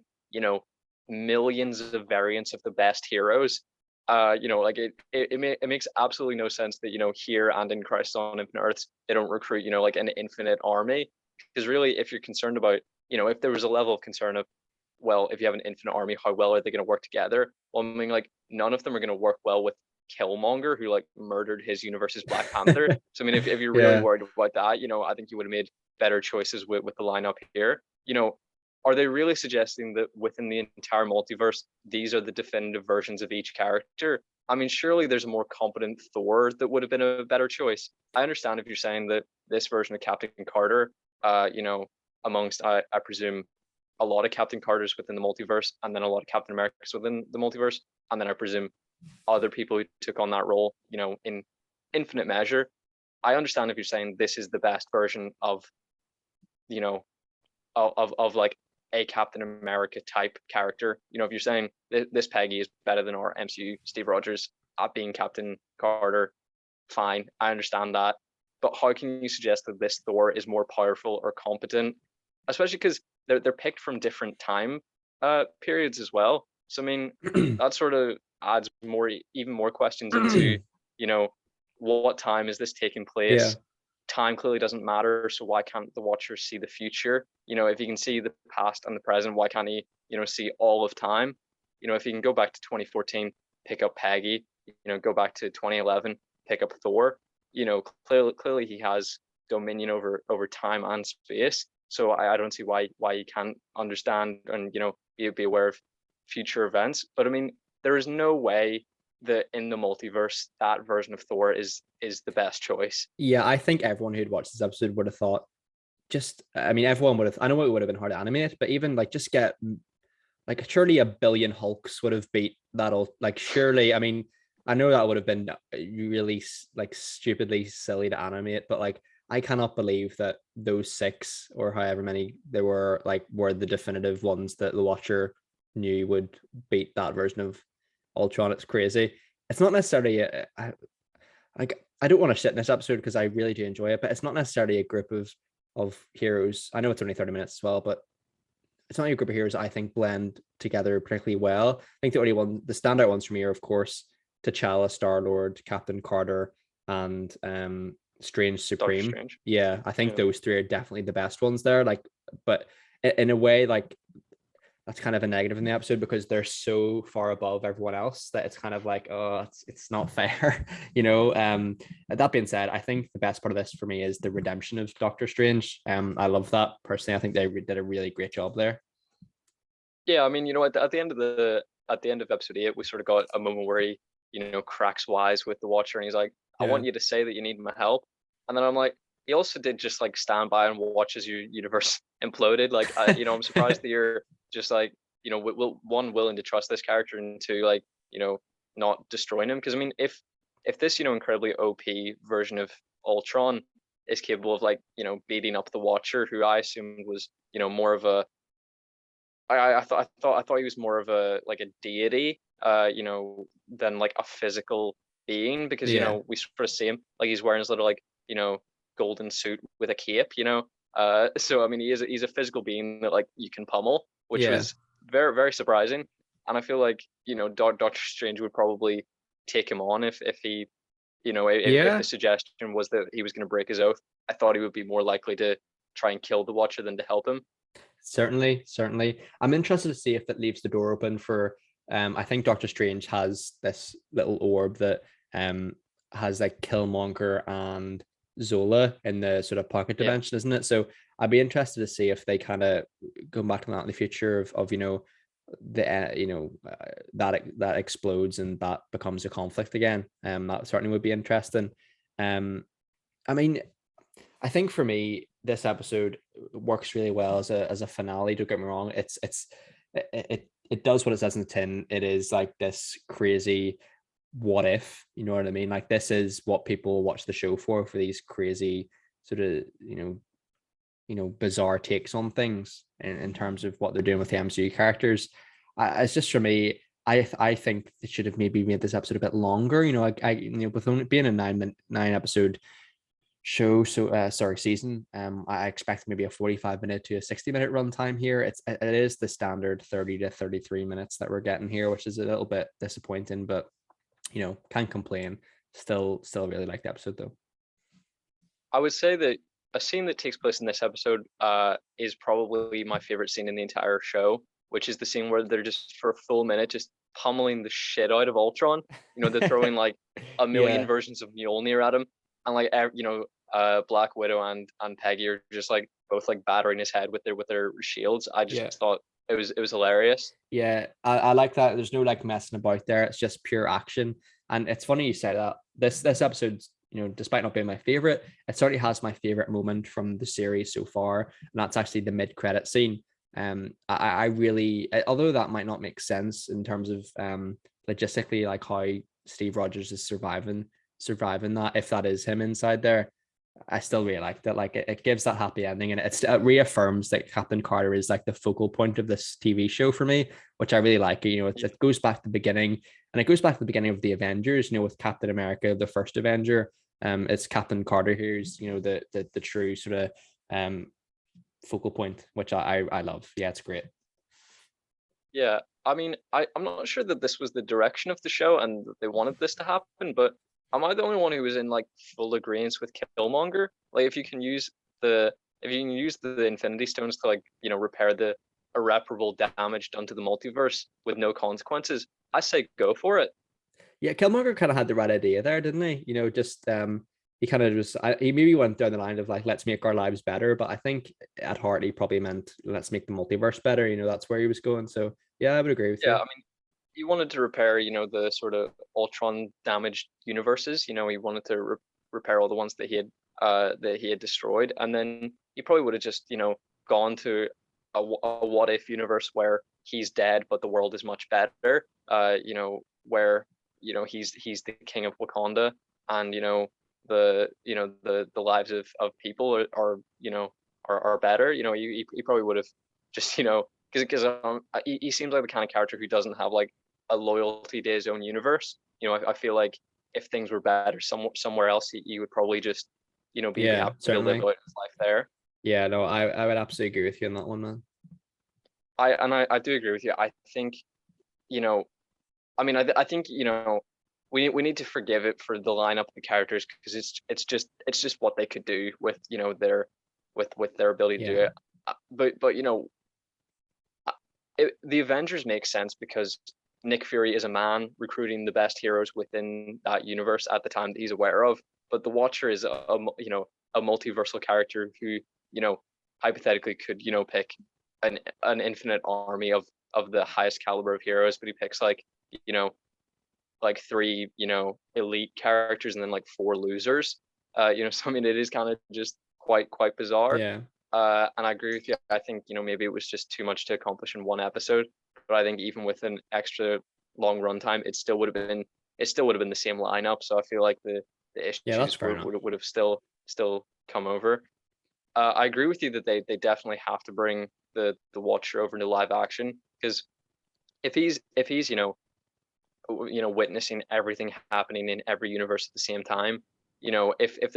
millions of variants of the best heroes. It makes absolutely no sense that here and in Crisis on Infinite Earths they don't recruit like an infinite army. Because really, if you're concerned about if there was a level of concern of, well, if you have an infinite army, how well are they going to work together? Well, I mean, none of them are going to work well with Killmonger, who like murdered his universe's Black Panther. So I mean, if you're really Yeah. worried about that, I think you would have made better choices with the lineup here. Are they really suggesting that within the entire multiverse, these are the definitive versions of each character? I mean, surely there's a more competent Thor that would have been a better choice. I understand if you're saying that this version of Captain Carter, amongst I presume a lot of Captain Carters within the multiverse, and then a lot of Captain Americas within the multiverse, and then I presume other people who took on that role, in infinite measure. I understand if you're saying this is the best version of, you know, of like a Captain America type character. If you're saying this Peggy is better than our MCU Steve Rogers at being Captain Carter, fine, I understand that. But how can you suggest that this Thor is more powerful or competent, especially because they're picked from different time periods as well? So I mean, that sort of adds even more questions into, what time is this taking Yeah. place? Time clearly doesn't matter, so why can't the watcher see the future? If he can see the past and the present, why can't he, see all of time? If he can go back to 2014, pick up Peggy, go back to 2011, pick up Thor, clearly he has dominion over time and space. So I don't see why he can't understand and be aware of future events. But I mean, there is no way that in the multiverse that version of Thor is the best choice. Yeah, I think everyone who'd watched this episode would have thought, I mean, everyone would have, I know it would have been hard to animate, but even like just get, like, surely a billion Hulks would have beat that all. Like, surely, I mean, I know that would have been really like stupidly silly to animate, but like, I cannot believe that those six or however many there were, like, were the definitive ones that the watcher knew would beat that version of Ultron. It's crazy. It's not necessarily like, I don't want to shit in this episode because I really do enjoy it, but it's not necessarily a group of heroes. I know it's only 30 minutes as well, but it's not a group of heroes that I think blend together particularly well. I think the standout ones for me are, of course, T'Challa, Star-Lord, Captain Carter, and Strange Doctor Supreme. Strange. Yeah, I think Yeah. those three are definitely the best ones there. Like, but in a way, like, that's kind of a negative in the episode because they're so far above everyone else that it's kind of like, oh, it's not fair. That being said, I think the best part of this for me is the redemption of Doctor Strange. I love that personally. I think they did a really great job there. Yeah, I mean, at the end of episode 8, we sort of got a moment where he, cracks wise with the Watcher, and he's like, "I Yeah. want you to say that you need my help," and then I'm like, he also did just like stand by and watch as your universe imploded. Like, I'm surprised that you're just like, one, willing to trust this character, and two, like, not destroying him. Because I mean, if this, incredibly OP version of Ultron is capable of, like, beating up the Watcher, who I assumed was, more of a, I thought he was more of a, like, a deity, than like a physical being, because Yeah. we sort of see him like he's wearing his little, like, golden suit with a cape. So I mean, he's a physical being that, like, you can pummel, which Yeah. was very, very surprising. And I feel like, Doctor Strange would probably take him on if he, if Yeah. the suggestion was that he was going to break his oath. I thought he would be more likely to try and kill the Watcher than to help him. Certainly, certainly. I'm interested to see if that leaves the door open for I think Doctor Strange has this little orb that has like Killmonger and Zola in the sort of pocket Yeah. dimension, isn't it? So I'd be interested to see if they kind of go back to that in the future of the that explodes and that becomes a conflict again. That certainly would be interesting. I mean, I think for me, this episode works really well as a finale. Don't get me wrong; it does what it says in the tin. It is like this crazy what if, you know what I mean? Like, this is what people watch the show for these crazy sort of bizarre takes on things in terms of what they're doing with the MCU characters. It's just, for me, I think they should have maybe made this episode a bit longer. With only being a nine episode show, season, I expect maybe a 45-minute to a 60-minute runtime here. It is the standard 30 to 33 minutes that we're getting here, which is a little bit disappointing, but can't complain. Still really like the episode though. I would say that a scene that takes place in this episode is probably my favorite scene in the entire show, which is the scene where they're just for a full minute just pummeling the shit out of Ultron. They're throwing like a million Yeah, versions of Mjolnir at him, and like Black Widow and Peggy are just like both like battering his head with their shields. I just yeah. thought it was hilarious. Yeah, I like that. There's no like messing about there. It's just pure action. And it's funny you say that. This episode, despite not being my favorite, it certainly has my favorite moment from the series so far. And that's actually the mid-credit scene. I really, although that might not make sense in terms of logistically, like how Steve Rogers is surviving that, if that is him inside there. I still really liked it. Like it gives that happy ending, and it reaffirms that Captain Carter is like the focal point of this TV show for me, which I really like. It goes back to the beginning, and it goes back to the beginning of the Avengers. With Captain America, the first Avenger. It's Captain Carter who's the true sort of focal point, which I love. Yeah, it's great. Yeah, I mean, I'm not sure that this was the direction of the show and that they wanted this to happen, but am I the only one who was in like full agreement with Killmonger? Like, if you can use the Infinity Stones to like repair the irreparable damage done to the multiverse with no consequences, I say go for it. Yeah, Killmonger kind of had the right idea there, didn't he? Just he kind of just he maybe went down the line of like let's make our lives better, but I think at heart he probably meant let's make the multiverse better. That's where he was going. So yeah, I would agree with Yeah, you. I mean, he wanted to repair, the sort of Ultron damaged universes. He wanted to repair all the ones that he had destroyed, and then he probably would have just, gone to a what if universe where he's dead, but the world is much better. Where he's the king of Wakanda, and the lives of people are better. He probably would have just because he seems like the kind of character who doesn't have like a loyalty to his own universe. I feel like if things were better somewhere else, he would probably just be Yeah, happy to live certainly. out his life there. Yeah, no, I would absolutely agree with you on that one, man. I do agree with you. I think I mean I think we need to forgive it for the lineup of the characters because it's just what they could do with their ability to do Yeah. it. But the Avengers make sense because Nick Fury is a man recruiting the best heroes within that universe at the time that he's aware of. But the Watcher is a multiversal character who hypothetically could pick an infinite army of the highest caliber of heroes, but he picks you know like three elite characters and then like four losers. So I mean it is kind of just quite bizarre. Yeah. And I agree with you. I think maybe it was just too much to accomplish in one episode. But I think even with an extra long runtime, it still would have been the same lineup. So I feel like the Yeah, that's issues fair enough. would have still come over. I agree with you that they definitely have to bring the Watcher over into live action because if he's witnessing everything happening in every universe at the same time, if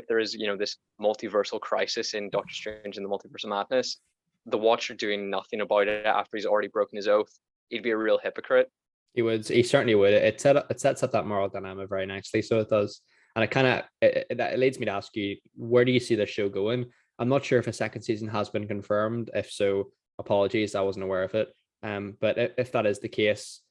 there is this multiversal crisis in Doctor Strange and the Multiverse of Madness, the Watcher doing nothing about it after he's already broken his oath, he'd be a real hypocrite. He certainly would. It sets up that moral dilemma very nicely. So it does. And it leads me to ask you, where do you see the show going? I'm not sure if a second season has been confirmed. If so, apologies, I wasn't aware of it. But if that is the case,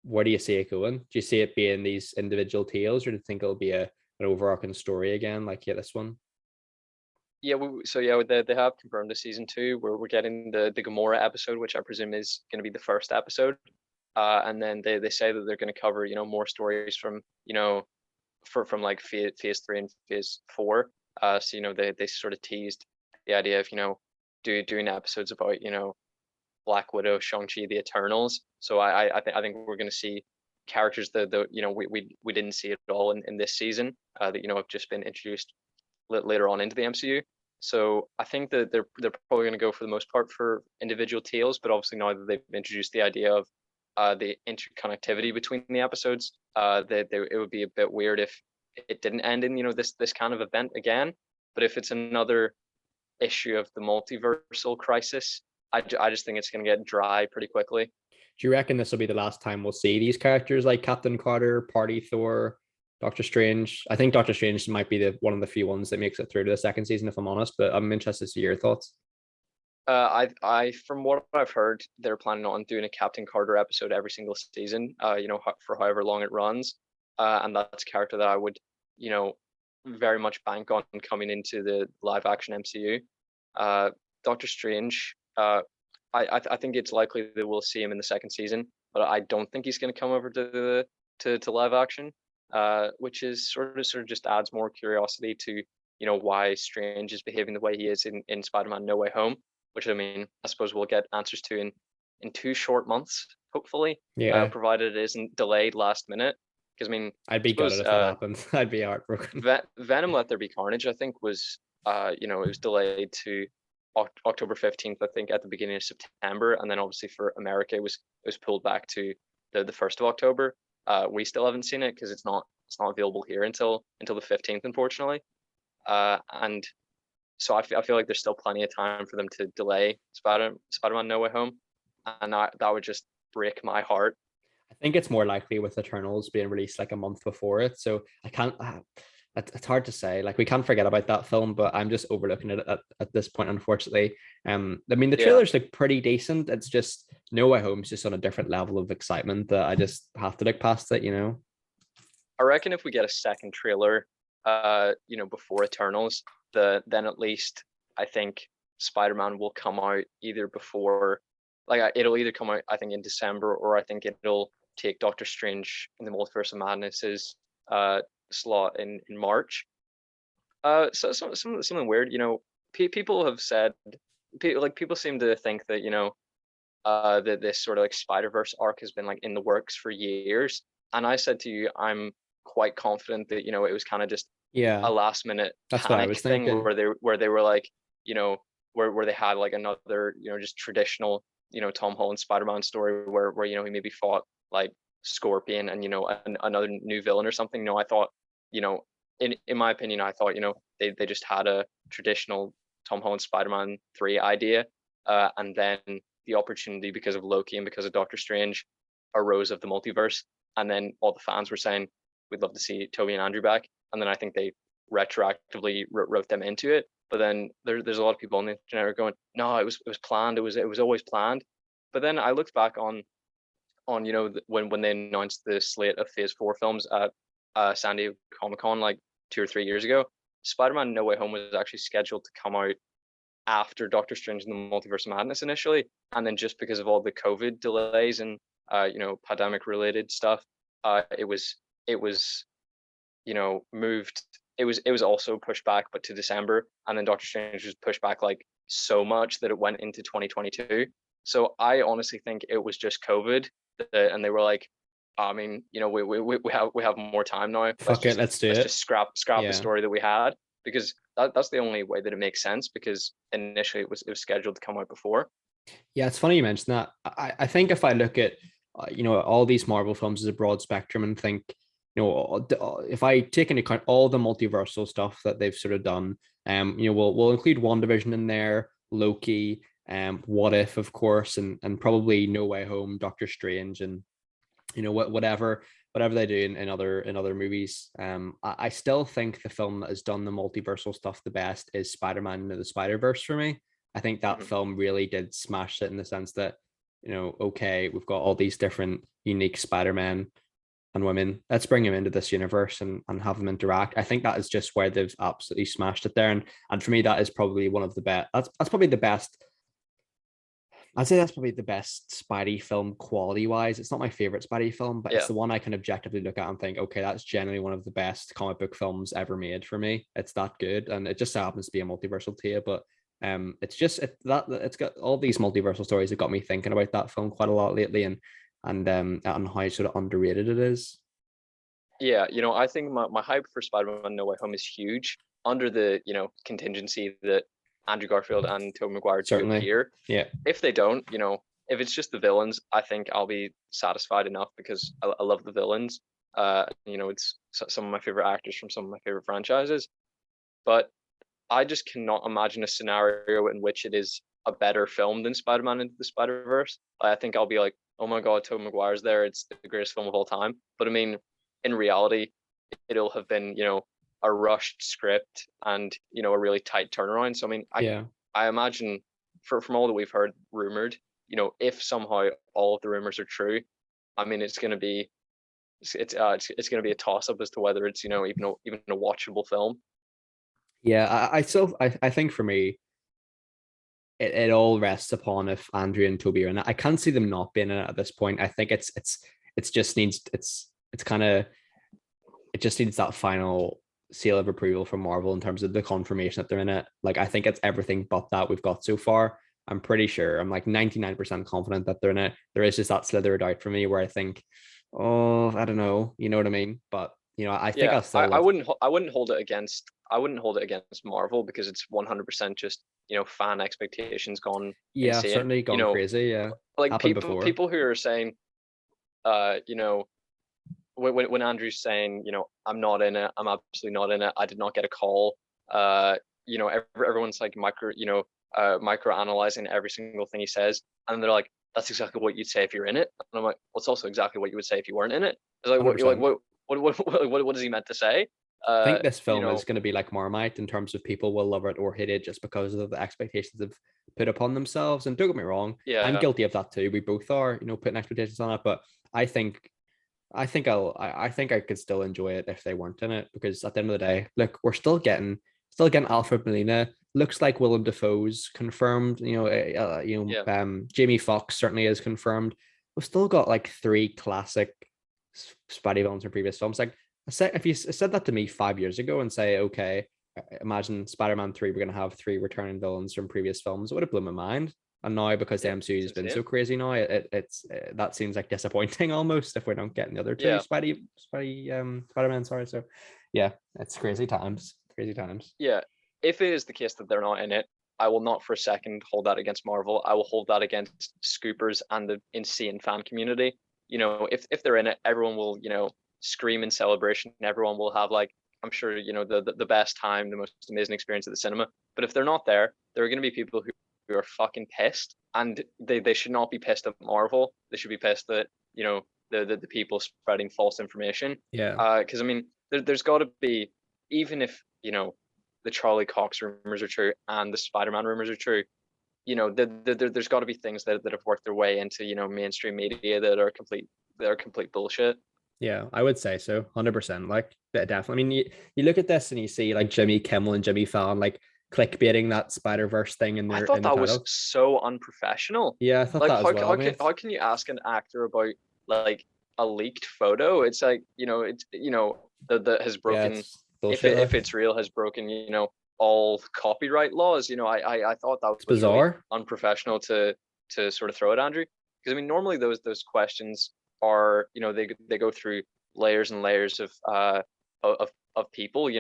where do you see it going? Do you see it being these individual tales, or do you think it'll be an overarching story again, like this one? Yeah, they have confirmed the season two. We're getting the Gamora episode, which I presume is going to be the first episode. And then they say that they're going to cover more stories from from like phase three and phase four. So they sort of teased the idea of doing episodes about Black Widow, Shang-Chi, the Eternals. So I think we're going to see characters that we didn't see at all in this season that have just been introduced later on into the MCU. So I think that they're probably going to go for the most part for individual tales, but obviously now that they've introduced the idea of the interconnectivity between the episodes, it would be a bit weird if it didn't end in this kind of event again. But if it's another issue of the multiversal crisis, I just think it's going to get dry pretty quickly. Do you reckon this will be the last time we'll see these characters like Captain Carter, Party Thor, Doctor Strange? I think Doctor Strange might be one of the few ones that makes it through to the second season, if I'm honest. But I'm interested to see your thoughts. I from what I've heard, they're planning on doing a Captain Carter episode every single season. For however long it runs, and that's a character that I would, you know, very much bank on coming into the live action MCU. Uh, Doctor Strange. I think it's likely that we'll see him in the second season, but I don't think he's going to come over to live action. Which is sort of just adds more curiosity to why Strange is behaving the way he is in Spider-Man No Way Home, which I mean I suppose we'll get answers to in 2 short months, hopefully, Yeah, provided it isn't delayed last minute. Because I mean, I'd I be gutted suppose if that happens. I'd be heartbroken. Venom Let There Be Carnage, I think, was it was delayed to October 15th, I think, at the beginning of September, and then obviously for America it was pulled back to the 1st of October. We still haven't seen it because it's not available here until the 15th, unfortunately. And so I feel like there's still plenty of time for them to delay Spider-Man No Way Home, and that would just break my heart. I think it's more likely with Eternals being released like a month before it. So I can't. It's hard to say. Like we can't forget about that film, but I'm just overlooking it at this point, unfortunately. I mean, the Yeah, trailers look pretty decent. It's just No Way Home's just on a different level of excitement that I just have to look past it. I reckon if we get a second trailer, before Eternals, then at least I think Spider-Man will come out either before, like it'll either come out I think in December, or I think it'll take Doctor Strange in the Multiverse of Madness's slot in March. So something weird, people have said, people seem to think that that this sort of like Spider-Verse arc has been like in the works for years, and I said to you, I'm quite confident that it was kind of just Yeah, a last minute that's what I panic was thing thinking. where they were like, where they had like another just traditional Tom Holland Spider-Man story where he maybe fought like Scorpion and another new villain or something. I thought, in my opinion, I thought they just had a traditional Tom Holland Spider-Man 3 idea, and then the opportunity, because of Loki and because of Doctor Strange, arose of the multiverse, and then all the fans were saying we'd love to see Toby and Andrew back, and then I think they retroactively wrote them into it. But then there's a lot of people on the internet going, no, it was planned. It was always planned. But then I looked back on when they announced the slate of Phase 4 films at San Diego Comic-Con like 2 or 3 years ago. Spider-Man No Way Home was actually scheduled to come out after Doctor Strange and the Multiverse of Madness initially, and then just because of all the COVID delays and pandemic related stuff, it was moved. It was also pushed back, but to December, and then Doctor Strange was pushed back like so much that it went into 2022. So I honestly think it was just COVID, and they were like, I mean, we have more time now. Let's Fuck it, just let's do let's it. just scrap the Yeah. story that we had, because that's the only way that it makes sense, because initially it was scheduled to come out before. Yeah, it's funny you mentioned that. I think if I look at all these Marvel films as a broad spectrum and think, if I take into account all the multiversal stuff that they've sort of done, we'll include WandaVision in there, Loki, What If, of course, and probably No Way Home, Doctor Strange, and whatever they do in other movies. I still think the film that has done the multiversal stuff the best is Spider-Man Into the Spider-Verse for me. I think that Mhm. film really did smash it in the sense that, okay, we've got all these different unique Spider-Men and women. Let's bring them into this universe and have them interact. I think that is just where they've absolutely smashed it there. And for me, that is probably one of the best. That's probably the best. I'd say that's probably the best Spidey film quality wise. It's not my favorite Spidey film, but it's Yeah. the one I can objectively look at and think, okay, that's generally one of the best comic book films ever made for me. It's that good, and it just so happens to be a multiversal tale, but it's just it's got all these multiversal stories that got me thinking about that film quite a lot lately, and how sort of underrated it is. Yeah, I think my hype for Spider-Man No Way Home is huge, under the, contingency that Andrew Garfield and Tobey Maguire do Certainly, appear. yeah, If they don't, if it's just the villains, I think I'll be satisfied enough, because I love the villains. It's some of my favorite actors from some of my favorite franchises. But I just cannot imagine a scenario in which it is a better film than Spider-Man Into the Spider-Verse. I think I'll be like, oh my God, Tobey Maguire's there. It's the greatest film of all time. But I mean, in reality, it'll have been, a rushed script and, a really tight turnaround. So I mean, I yeah. I imagine from all that we've heard rumored, if somehow all of the rumors are true, I mean, it's going to be it's going to be a toss up as to whether it's even a watchable film. Yeah, I think for me, it all rests upon if Andrew and Toby are in it. I can't see them not being in it at this point. I think it's just needs it's kind of it just needs that final seal of approval from Marvel in terms of the confirmation that they're in it. Like I think it's everything but that we've got so far. I'm pretty sure. I'm like 99% confident that they're in it. There is just that slither of doubt for me where I think, oh, I don't know. You know what I mean? But I think Yeah, I'll still I wouldn't hold it against Marvel because it's 100% just fan expectations gone yeah, insane. certainly gone crazy. Yeah. Like Happened before. people who are saying, when Andrew's saying, I'm not in it, I'm absolutely not in it, I did not get a call. Everyone's like micro analyzing every single thing he says, and they're like, that's exactly what you'd say if you're in it. And I'm like, well, it's also exactly what you would say if you weren't in it. It's like, what you're like, what is he meant to say? I think this film is going to be like Marmite in terms of people will love it or hate it just because of the expectations they've put upon themselves. And don't get me wrong, I'm guilty of that too. We both are, putting expectations on it. But I think I think I could still enjoy it if they weren't in it, because at the end of the day, look, we're still getting Alfred Molina. Looks like Willem Dafoe's confirmed. Jamie Foxx certainly is confirmed. We've still got like 3 classic Spidey villains from previous films. Like, if you said that to me 5 years ago and say, okay, imagine Spider-Man 3, we're gonna have 3 returning villains from previous films, it would have blown my mind. And now, because the MCU has been so crazy now, it's that seems like disappointing almost if we don't get the other 2 Spider-Man. Sorry, so yeah, it's crazy times. Crazy times. Yeah, if it is the case that they're not in it, I will not for a second hold that against Marvel. I will hold that against Scoopers and the insane fan community. If they're in it, everyone will scream in celebration. Everyone will have, like, I'm sure the best time, the most amazing experience at the cinema. But if they're not there are going to be people who are fucking pissed, and they should not be pissed at Marvel. They should be pissed at the people spreading false information. Yeah. Because I mean, there's got to be, even if the Charlie Cox rumors are true and the Spider-Man rumors are true, there's got to be things that have worked their way into mainstream media that are complete bullshit. Yeah, I would say so, 100%. Like, definitely. I mean, you look at this and you see like Jimmy Kimmel and Jimmy Fallon like clickbaiting that Spider-Verse thing in their. I thought in the that title. was so unprofessional. Yeah, I thought like, that as well. How can you ask an actor about like a leaked photo? It's like it's that has broken. Yeah, bullshit, if it's real, has broken all copyright laws. I thought that was bizarre, really unprofessional to sort of throw at Andrew, because I mean normally those questions are they go through layers and layers of people. They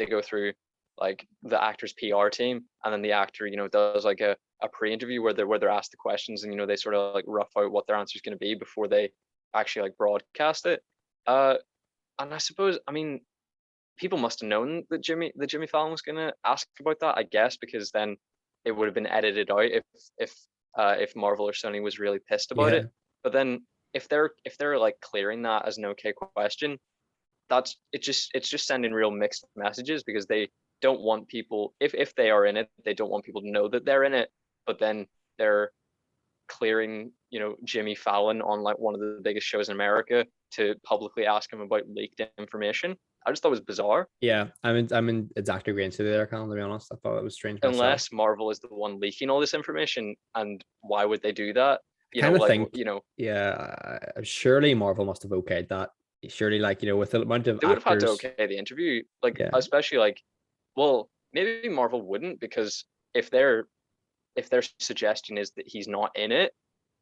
go through like the actor's PR team, and then the actor does like a pre-interview where they're asked the questions, and they sort of like rough out what their answer is going to be before they actually like broadcast it. And I suppose, I mean, people must have known that Jimmy Fallon was going to ask about that, I guess, because then it would have been edited out if Marvel or Sony was really pissed about it. But then if they're like clearing that as an okay question, it's just sending real mixed messages, because they don't want people, if they are in it, they don't want people to know that they're in it. But then they're clearing Jimmy Fallon on like one of the biggest shows in America to publicly ask him about leaked information. I just thought it was bizarre. Yeah, I'm in exact agreement with you there, Colin, to be honest. I thought it was strange myself. Unless Marvel is the one leaking all this information, and why would they do that? Yeah, surely Marvel must have okayed that. Surely, like, with the amount of they would actors... have had to okay the interview, like, especially like, well, maybe Marvel wouldn't, because if their suggestion is that he's not in it,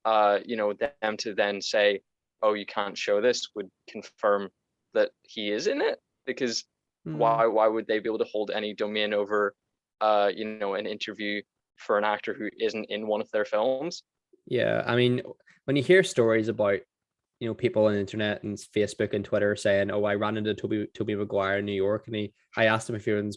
them to then say, oh, you can't show this, would confirm that he is in it, because why would they be able to hold any domain over an interview for an actor who isn't in one of their films? Yeah, I mean, when you hear stories about people on the internet and Facebook and Twitter saying, oh, I ran into Tobey Maguire in New York, and I asked him if he was in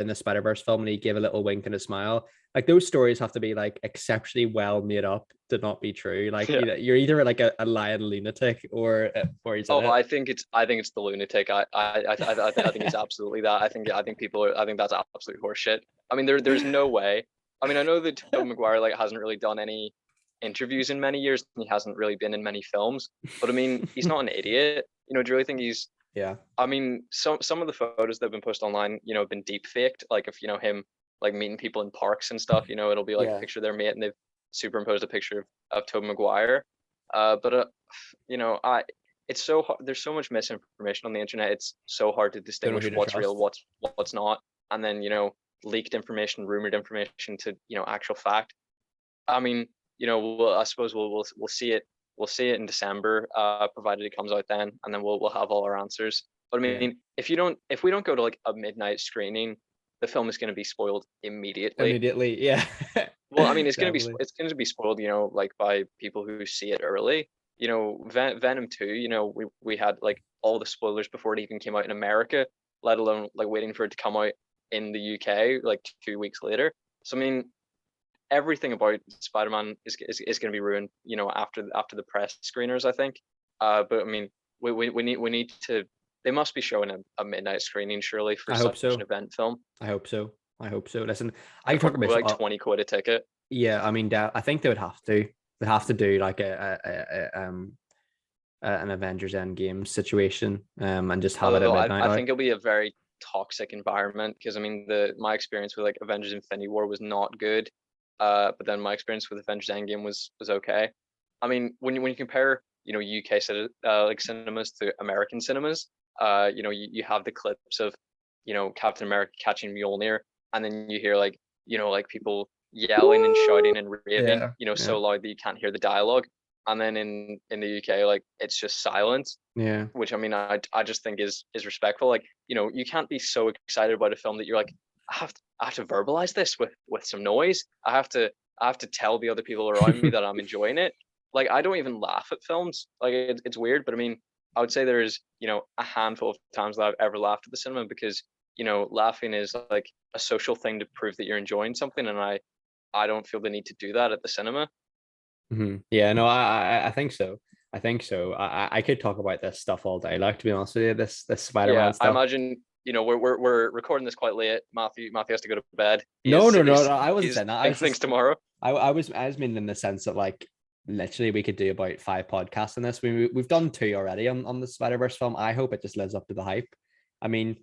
the Spider-Verse film, and he gave a little wink and a smile. Like, those stories have to be like exceptionally well made up to not be true. Like, you're either like a lying lunatic or he's in it. I think it's the lunatic. I think it's absolutely that. I think that's absolute horseshit. I mean, there's no way. I mean, I know that Tobey Maguire like hasn't really done any interviews in many years, and he hasn't really been in many films. But I mean, he's not an idiot. Do you really think he's? Yeah. I mean, some of the photos that have been posted online, have been deep faked. Like if him like meeting people in parks and stuff, it'll be like a Yeah. picture of their mate, and they've superimposed a picture of Tobey Maguire. But I it's so hard. There's so much misinformation on the internet. It's so hard to Don't know who distinguish to what's real, trust. what's not, and then leaked information, rumored information to actual fact. I mean, I suppose we'll see it. We'll see it in December, provided it comes out then, and then we'll have all our answers. But I Yeah. mean, if we don't go to like a midnight screening, the film is going to be spoiled immediately. Immediately. Yeah. Well, I mean, Definitely. it's going to be spoiled, like by people who see it early. Venom 2, we had like all the spoilers before it even came out in America, let alone like waiting for it to come out in the UK like 2 weeks later. So I mean, everything about Spider-Man is going to be ruined, after the press screeners, I think. But I mean, we need to. They must be showing a midnight screening surely for I hope such so. an event film. I hope so. I hope so. Listen, I Like talk probably about like 20 quid a ticket. yeah. I mean, I think they would have to. They'd have to do like an Avengers Endgame situation, and just have it at Although midnight. I Like, think it'll be a very toxic environment because I mean my experience with like Avengers Infinity War was not good. But then my experience with Avengers Endgame was okay. I mean, when you compare, UK like cinemas to American cinemas, you have the clips of, Captain America catching Mjolnir, and then you hear like people yelling and shouting and raving, yeah, yeah, so loud that you can't hear the dialogue. And then in the UK, like it's just silence, yeah. which I mean, I just think is respectful. Like, you can't be so excited about a film that you're like, I have to verbalize this with some noise. I have to tell the other people around me that I'm enjoying it. Like I don't even laugh at films. Like it's weird, but I mean, I would say there's a handful of times that I've ever laughed at the cinema because laughing is like a social thing to prove that you're enjoying something, and I don't feel the need to do that at the cinema. Yeah, no, I think so. I think so. I could talk about this stuff all day. Like, to be honest with you, this Spider-Man Yeah, I stuff. imagine we're recording this quite late. Matthew has to go to bed. No, no, no, no. I wasn't He's saying that. I doing was things just tomorrow. I was meaning in the sense that like literally we could do about 5 podcasts on this. We've done 2 already on the Spider-Verse film. I hope it just lives up to the hype. I mean,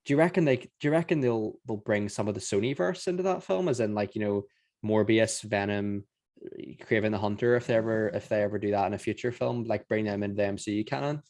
do you reckon they'll bring some of the Sonyverse into that film, as in like, Morbius, Venom, Craven the Hunter, if they ever do that in a future film, like bring them into the MCU canon?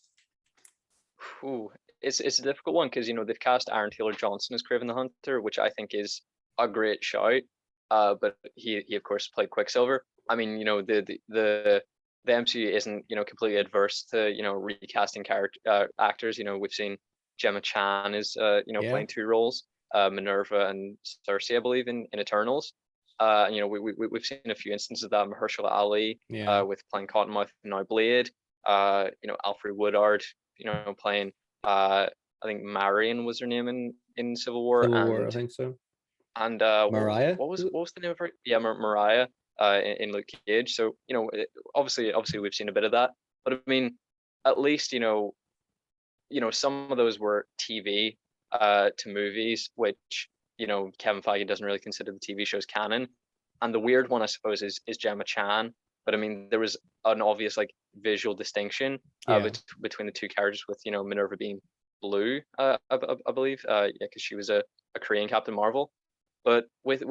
Ooh, it's a difficult one because they've cast Aaron Taylor Johnson as Craven the Hunter, which I think is a great shout. But he of course played Quicksilver. I mean, the MCU isn't completely adverse to recasting character actors. We've seen Gemma Chan is Yeah. playing 2 roles, Minerva and Cersei, I believe, in Eternals. We've seen a few instances of that. Mahershala Ali Yeah. with playing Cottonmouth and now Blade. Alfred Woodard, playing I think Marion was her name in Civil War, Civil War, I and think so. what Mariah? what was the name of her? Yeah, Mariah in Luke Cage. So obviously we've seen a bit of that, but I mean, at least some of those were TV to movies, which Kevin Feige doesn't really consider the TV shows canon. And the weird one, I suppose, is Gemma Chan. But I mean, there was an obvious like visual distinction Yeah. between the two characters, with Minerva being blue, I believe, yeah, because she was a Korean Captain Marvel. But with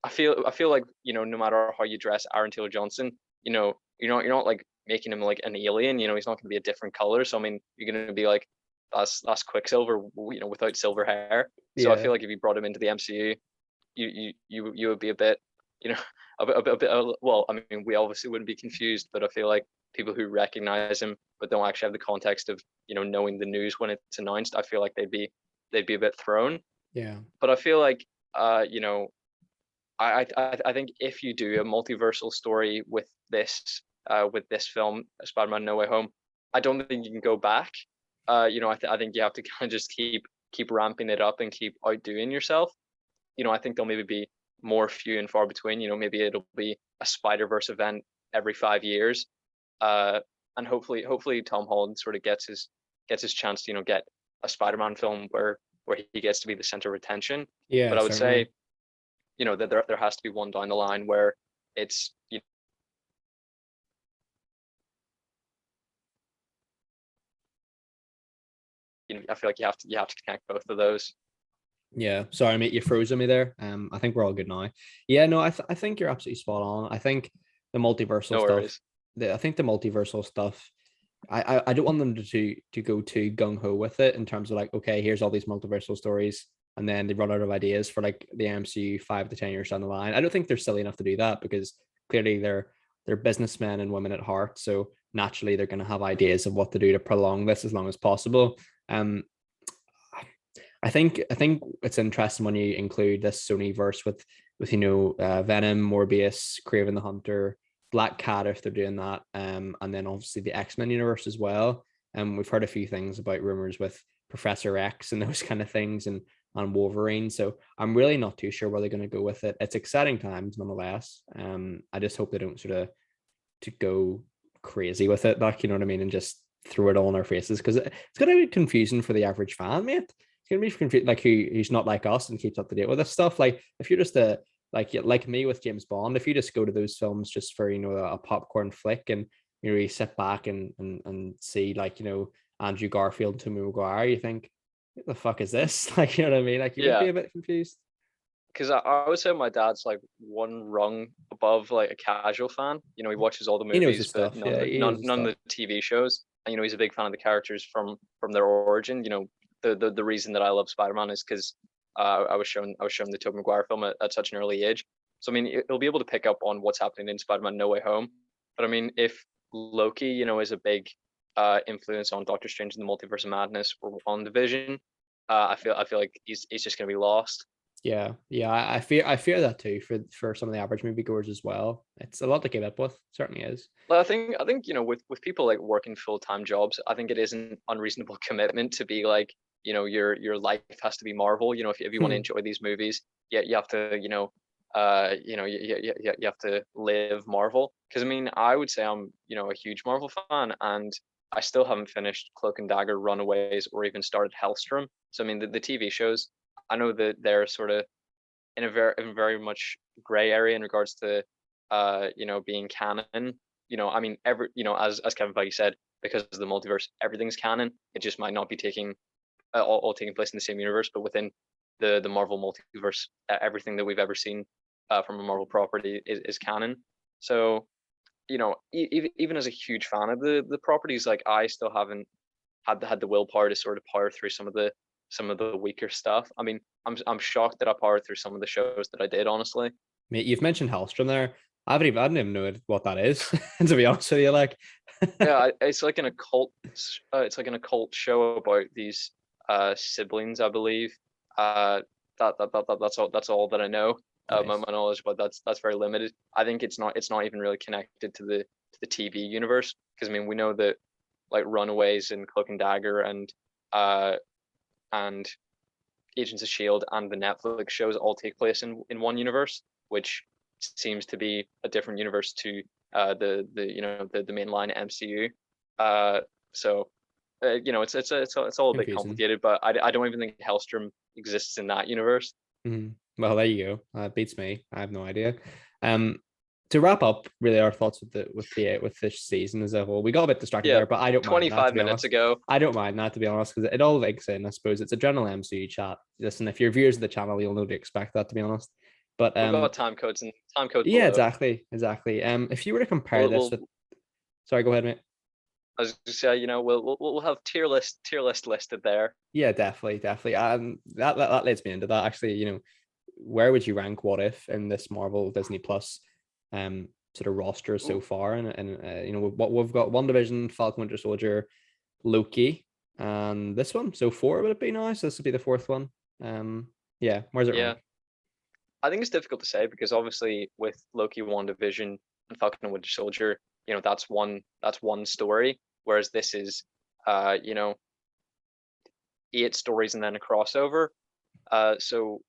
I feel like no matter how you dress Aaron Taylor Johnson, you're not like making him like an alien. He's not going to be a different color. So I mean, you're going to be like that's Quicksilver, without silver hair. So I Yeah. feel like if you brought him into the MCU, you would be a bit, you know, a bit. Well, I mean, we obviously wouldn't be confused, but I feel like people who recognize him but don't actually have the context of knowing the news when it's announced, I feel like they'd be a bit thrown. Yeah. But I feel like I think if you do a multiversal story with this film, Spider-Man No Way Home, I don't think you can go back. I think you have to kind of just keep ramping it up and keep outdoing yourself. I think there'll maybe be more few and far between. Maybe it'll be a Spider-Verse event every 5 years, and hopefully Tom Holland sort of gets his chance to get a Spider-Man film where he gets to be the center of attention. Yeah, But I would say certainly. that there has to be one down the line where it's I feel like you have to connect both of those. Yeah, sorry, mate, you froze on me there. I think we're all good now. Yeah, no, I think you're absolutely spot on. I think the multiversal No stuff, worries. I think the multiversal stuff, I don't want them to go too gung ho with it in terms of like, okay, here's all these multiversal stories, and then they run out of ideas for like the MCU 5 to 10 years down the line. I don't think they're silly enough to do that because clearly they're businessmen and women at heart, so naturally they're going to have ideas of what to do to prolong this as long as possible. Um, I think it's interesting when you include this Sony verse with Venom, Morbius, Craven the Hunter, Black Cat if they're doing that, and then obviously the X-Men universe as well. And we've heard a few things about rumors with Professor X and those kind of things, and Wolverine. So I'm really not too sure where they're going to go with it. It's exciting times nonetheless. I just hope they don't sort of to go crazy with it, like, you know what I mean, and just throw it all in our faces, because it's going to be confusing for the average fan, mate. It's going to be confusing, like who's not like us and keeps up to date with this stuff. Like if you're just a like me with James Bond, if you just go to those films just for a popcorn flick, and you sit back and see like Andrew Garfield and Tobey Maguire, you think, what the fuck is this? Like, you know what I mean? Like you would be a bit confused. Because I would say my dad's like one rung above like a casual fan. He watches all the He knows his movies, but stuff. Yeah, he knows his none stuff. of the TV shows. And he's a big fan of the characters from their origin. The reason that I love Spider-Man is because I was shown the Tobey Maguire film at such an early age. So I mean, it'll be able to pick up on what's happening in Spider-Man No Way Home. But I mean, if Loki, is a big influence on Doctor Strange and the Multiverse of Madness or on Division, I feel like he's just going to be lost. Yeah, I fear that too for some of the average moviegoers as well. It's a lot to keep up with, certainly is. Well, I think with people like working full-time jobs, I think it is an unreasonable commitment to be like, your life has to be Marvel. If you want to enjoy these movies, you have to you have to live Marvel. Because I mean, I would say I'm a huge Marvel fan, and I still haven't finished Cloak and Dagger, Runaways, or even started Hellstrom. So I mean, the TV shows, I know that they're sort of in a very much gray area in regards to being canon. I mean, as Kevin Feige said, because of the multiverse, everything's canon. It just might not be taking all taking place in the same universe, but within the Marvel multiverse, everything that we've ever seen from a Marvel property is canon. So even as a huge fan of the properties, like I still haven't had the willpower to sort of power through some of the weaker stuff. I mean, I'm shocked that I powered through some of the shows that I did, honestly. Mate, you've mentioned Hellstrom there. I didn't even know what that is, to be honest with you. Like, Yeah, it's like an occult. It's like an occult show about these siblings, I believe. That's all that I know. My nice. knowledge about that's very limited. I think it's not even really connected to the TV universe, because I mean we know that like Runaways and Cloak and Dagger uh and Agents of Shield and the Netflix shows all take place in one universe, which seems to be a different universe to the mainline MCU. So it's all a bit Confusing. complicated, but I don't even think Hellstrom exists in that universe. Well, there you go. Beats me. I have no idea. To wrap up, really, our thoughts with this season as a whole. We got a bit distracted Yeah, there, but I don't mind that, to 25 be minutes honest. ago. I don't mind that, to be honest, because it all links in. I suppose it's a general MCU chat. Listen, if you're viewers of the channel, you'll know to expect that, to be honest. But We've got time codes yeah, below. exactly. If you were to compare this We'll with, sorry, go ahead, mate. I was just say, we'll have tier list listed there. Yeah, definitely. That leads me into that actually. Where would you rank What If in this Marvel Disney Plus sort of roster so Ooh, far? And what we've got: WandaVision, Falcon Winter Soldier, Loki, and this one. So four would it be now? So this would be the fourth one. Yeah, where's it yeah, rank? I think it's difficult to say because obviously with Loki, WandaVision, and Falcon and Winter Soldier, that's one story, whereas this is, uh, you know, 8 stories and then a crossover. So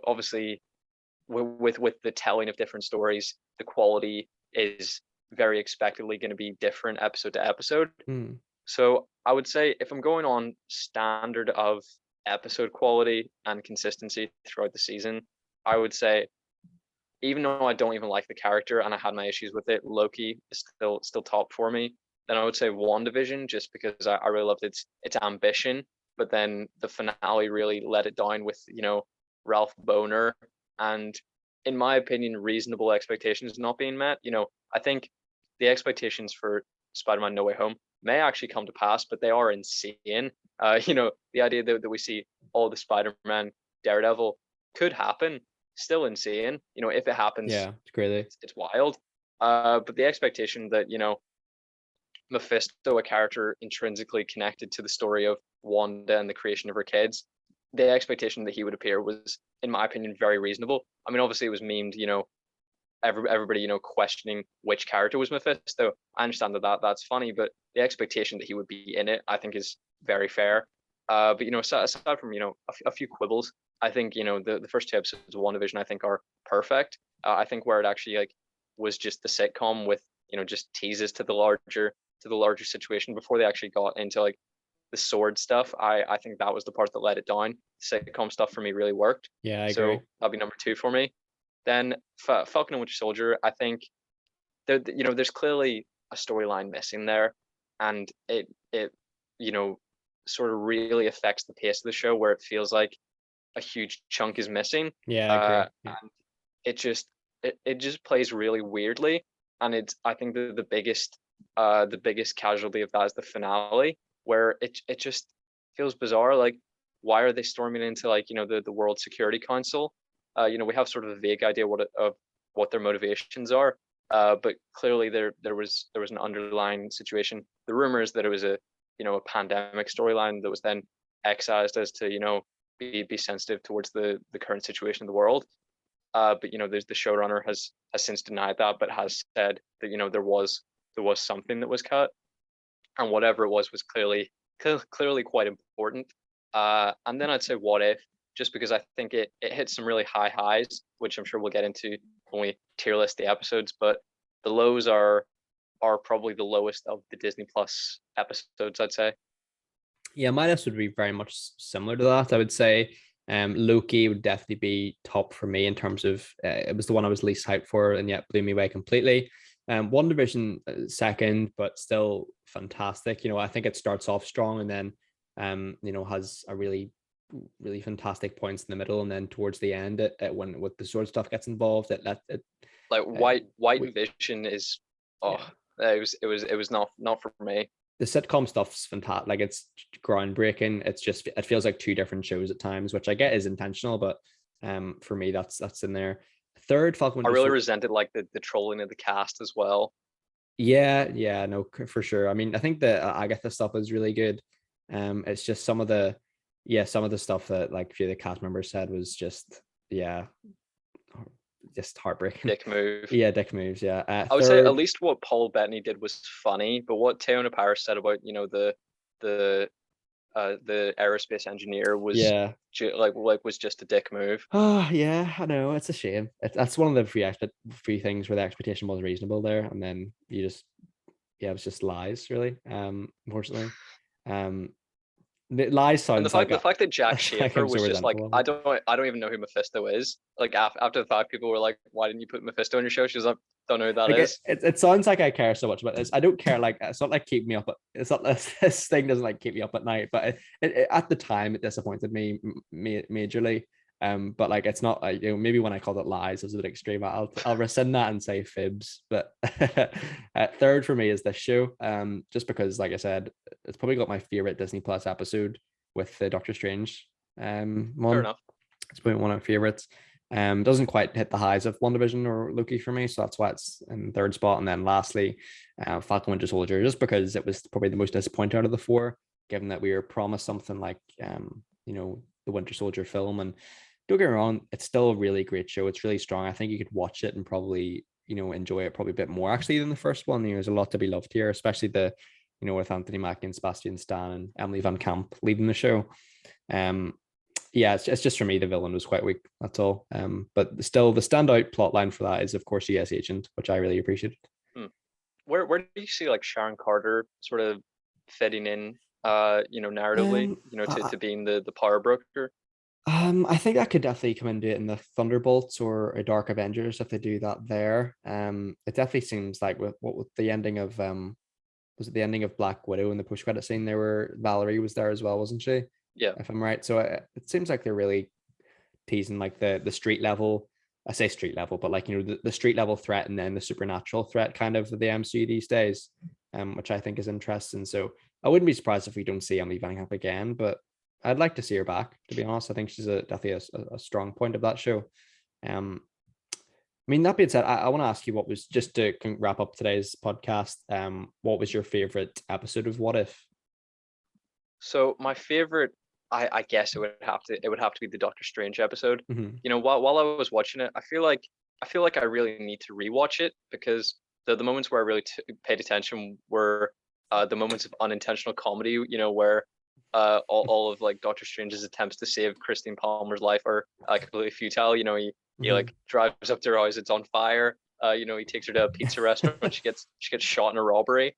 obviously with the telling of different stories, the quality is very expectedly going to be different episode to episode. Hmm. So I would say if I'm going on standard of episode quality and consistency throughout the season, I would say even though I don't even like the character and I had my issues with it, Loki is still top for me. Then I would say WandaVision, just because I really loved its ambition, but then the finale really let it down with, Ralph Boner and, in my opinion, reasonable expectations not being met. I think the expectations for Spider-Man No Way Home may actually come to pass, but they are insane. The idea that we see all the Spider-Man, Daredevil could happen, still insane. If it happens, Yeah, it's crazy. it's wild. But the expectation that, Mephisto, a character intrinsically connected to the story of Wanda and the creation of her kids, the expectation that he would appear was, in my opinion, very reasonable. I mean, obviously it was memed, everybody, questioning which character was Mephisto. I understand that's funny, but the expectation that he would be in it, I think, is very fair. But aside from a few quibbles, I think the first two episodes of WandaVision I think are perfect. I think where it actually was just the sitcom with just teases to the larger situation before they actually got into the sword stuff. I think that was the part that let it down. Sitcom stuff for me really worked. Yeah, I agree. So that'll be number 2 for me. Then Falcon and Winter Soldier, I think there's clearly a storyline missing there, and it sort of really affects the pace of the show, where it feels like a huge chunk is missing. Yeah, I agree. Yeah. And it just plays really weirdly, and I think the biggest casualty of that is the finale, where it just feels bizarre. Like, why are they storming into the World Security Council? We have sort of a vague idea of what their motivations are, but clearly there was an underlying situation. The rumor is that it was a pandemic storyline that was then excised as to be sensitive towards the current situation of the world. But the showrunner has since denied that, but has said that there was something that was cut, and whatever it was clearly quite important. And then I'd say What If, just because I think it hits some really high highs, which I'm sure we'll get into when we tier list the episodes, but the lows are probably the lowest of the Disney Plus episodes, I'd say. Yeah, my list would be very much similar to that. I would say Loki would definitely be top for me in terms of it was the one I was least hyped for, and yet blew me away completely. WandaVision second, but still fantastic. I think it starts off strong and then has a really fantastic points in the middle, and then towards the end, when with the sword stuff gets involved, White Vision is it was not for me. The sitcom stuff's fantastic. Like, it's groundbreaking. It feels like two different shows at times, which I get is intentional, but for me that's in there. Third, Falcon. I really resented the trolling of the cast as well. Yeah, no, for sure. I mean, I think the Agatha stuff was really good. It's just some of the stuff that a few of the cast members said was just heartbreaking. Dick move. Yeah, dick moves. Yeah. I would say at least what Paul Bettany did was funny, but what Teyonah Parris said about the aerospace engineer was was just a dick move. Oh yeah, I know, it's a shame. That's one of the few things where the expectation was reasonable there, and then you just it was just lies, really. Unfortunately, the lies sounds and the fact that Jack Schaefer was just like, I don't even know who Mephisto is. Like, after the fact, people were like, why didn't you put Mephisto on your show? She was like, don't know who that is. It sounds like I care so much about this. I don't care. It's not like keep me up. It's not this thing doesn't keep me up at night. But at the time, it disappointed me majorly. But it's not maybe when I called it lies, it was a bit extreme. I'll rescind that and say fibs. But third for me is this show. Just because, like I said, it's probably got my favorite Disney Plus episode with the Doctor Strange one. Fair enough. It's probably one of my favorites. Doesn't quite hit the highs of WandaVision or Loki for me, so that's why it's in third spot. And then lastly, Falcon Winter Soldier, just because it was probably the most disappointing out of the four, given that we were promised something like the Winter Soldier film. And don't get me wrong, it's still a really great show. It's really strong. I think you could watch it and probably enjoy it probably a bit more actually than the first one. There's a lot to be loved here, especially with Anthony Mackie and Sebastian Stan and Emily Van Camp leading the show. It's just for me, the villain was quite weak. That's all. But still, the standout plot line for that is, of course, US Agent, which I really appreciated. Where do you see Sharon Carter sort of fitting in, narratively, to being the power broker? I think that could definitely come into it in the Thunderbolts or a Dark Avengers if they do that there. It definitely seems like with the ending of was it the ending of Black Widow in the post credit scene? There were Valerie was there as well, wasn't she? Yeah. If I'm right. So it seems like they're really teasing like the street level. I say street level, but like the street level threat and then the supernatural threat kind of the MCU these days, which I think is interesting. So I wouldn't be surprised if we don't see Emily Vanning again, but I'd like to see her back. To be honest, I think she's definitely a strong point of that show. I mean, that being said, I want to ask you what was just to wrap up today's podcast. What was your favorite episode of What If? So my favorite, I guess it would have to be the Doctor Strange episode. Mm-hmm. While I was watching it, I feel like I really need to rewatch it, because the moments where I really paid attention were the moments of unintentional comedy. Where all of like Doctor Strange's attempts to save Christine Palmer's life are completely futile. He like drives up to her house, it's on fire. He takes her to a pizza restaurant, she gets shot in a robbery.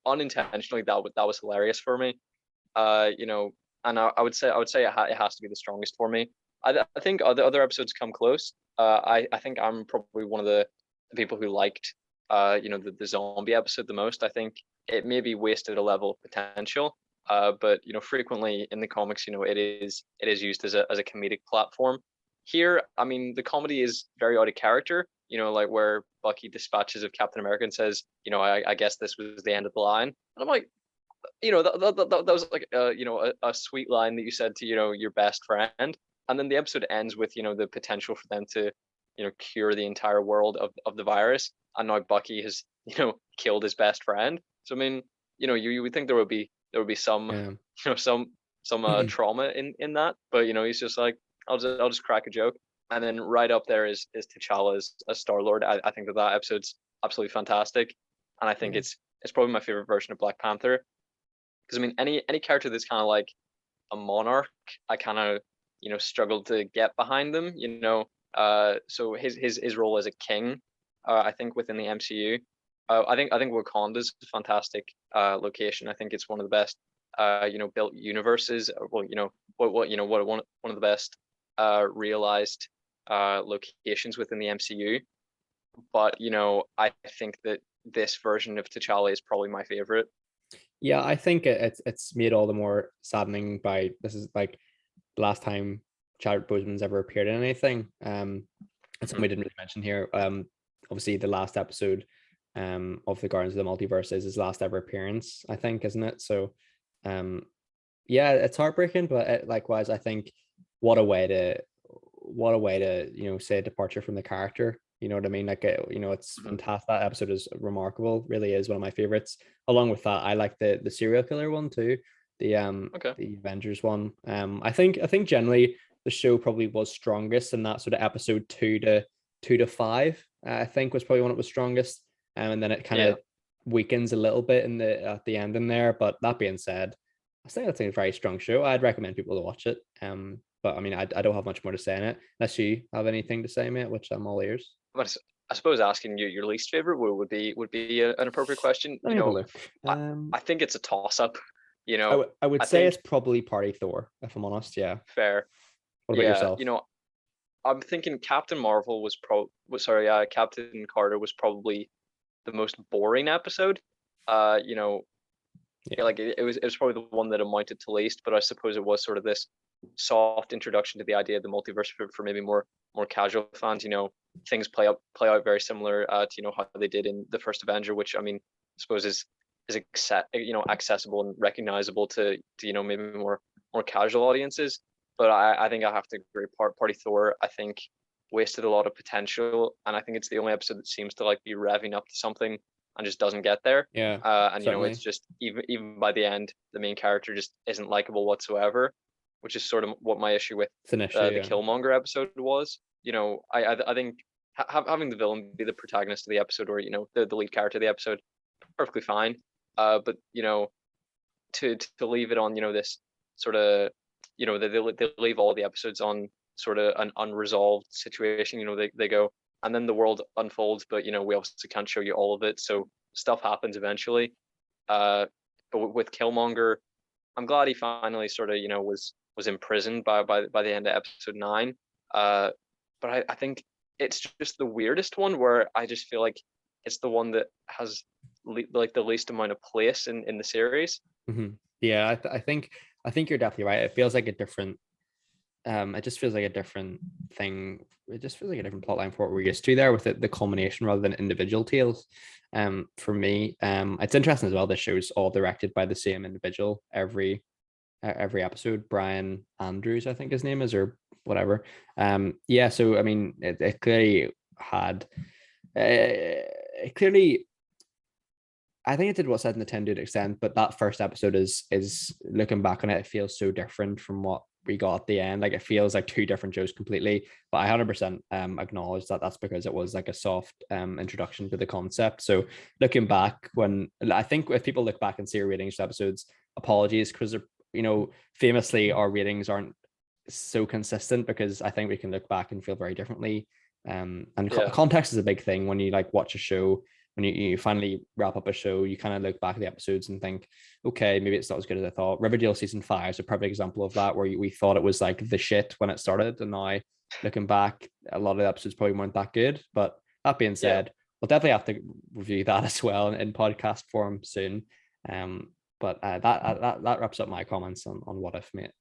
Unintentionally, that was hilarious for me. And I would say it has to be the strongest for me. I think other episodes come close. I think I'm probably one of the people who liked the zombie episode the most. I think it maybe wasted a level of potential. But frequently in the comics, it is used as a comedic platform. Here, I mean, the comedy is very out of character. Like where Bucky dispatches of Captain America and says, I guess this was the end of the line. And I'm like, that was like a sweet line that you said to your best friend, and then the episode ends with the potential for them to cure the entire world of the virus, and now Bucky has killed his best friend. So I mean, you would think there would be some some trauma in that, but he's just like, I'll just crack a joke. And then right up there is T'Challa as Star-Lord. I think that episode's absolutely fantastic, and I think it's probably my favorite version of Black Panther. Because I mean, any character that's kind of like a monarch, I kind of struggled to get behind them. So his role as a king, I think within the MCU, I think Wakanda's a fantastic location. I think it's one of the best built universes. Well, one of the best realized locations within the MCU. But I think that this version of T'Challa is probably my favorite. Yeah, I think it's made all the more saddening by this is like the last time Chadwick Boseman's ever appeared in anything. And something we didn't really mention here. Obviously the last episode of the Guardians of the Multiverse is his last ever appearance, I think, isn't it? So yeah, it's heartbreaking, but likewise, I think what a way to say a departure from the character. You know what I mean? Like, it's fantastic. That episode is remarkable. Really is one of my favorites. Along with that, I like the serial killer one too. The the Avengers one. I think generally the show probably was strongest in that sort of episode 2 to 5. I think was probably when it was strongest. And then it kind of weakens a little bit at the end in there. But that being said, I think that's a very strong show. I'd recommend people to watch it. But I mean, I don't have much more to say in it, unless you have anything to say, mate, which I'm all ears. But I suppose asking you your least favorite would be an appropriate question. Let me have a look. I think it's a toss up. I would say it's probably Party Thor, if I'm honest. Yeah. Fair. What about yourself? I'm thinking Captain Carter was probably the most boring episode. Like it was probably the one that amounted to least, but I suppose it was sort of this soft introduction to the idea of the multiverse for maybe more casual fans. Things play out very similar to how they did in the first Avenger, which I mean, I suppose is accessible and recognizable to maybe more casual audiences. But I think I have to agree. Party Thor, I think, wasted a lot of potential, and I think it's the only episode that seems to like be revving up to something and just doesn't get there. Yeah. And certainly. It's just even by the end, the main character just isn't likable whatsoever, which is sort of what my issue with the Killmonger episode was. I think having the villain be the protagonist of the episode, or the lead character of the episode, perfectly fine. But to leave it on this sort of they leave all the episodes on sort of an unresolved situation. They go, and then the world unfolds, but we obviously can't show you all of it, so stuff happens eventually. But with Killmonger, I'm glad he finally sort of was was imprisoned by the end of episode 9. But I think it's just the weirdest one, where I just feel like it's the one that has like the least amount of place in the series. Mm-hmm. Yeah, I think you're definitely right. It feels like a different. It just feels like a different thing. It just feels like a different plotline for what we're used to there, with the culmination rather than individual tales. For me, it's interesting as well. This show's all directed by the same individual every episode. Brian Andrews, I think his name is, or whatever. Yeah. So I mean, it clearly had. It clearly, I think it did what said in the 10 to an extent, but that first episode is looking back on it, it feels so different from what we got at the end. Like, it feels like two different shows completely. But I 100% acknowledge that that's because it was like a soft introduction to the concept. So looking back, when I think if people look back and see our ratings for episodes, apologies, because famously our ratings aren't so consistent, because I think we can look back and feel very differently. And Yeah. context is a big thing when you like watch a show. When you finally wrap up a show, you kind of look back at the episodes and think, okay, maybe it's not as good as I thought. Riverdale season 5 is a perfect example of that, where we thought it was like the shit when it started, and now looking back, a lot of the episodes probably weren't that good. But that being said, we'll definitely have to review that as well in podcast form soon. But that wraps up my comments on What If, mate.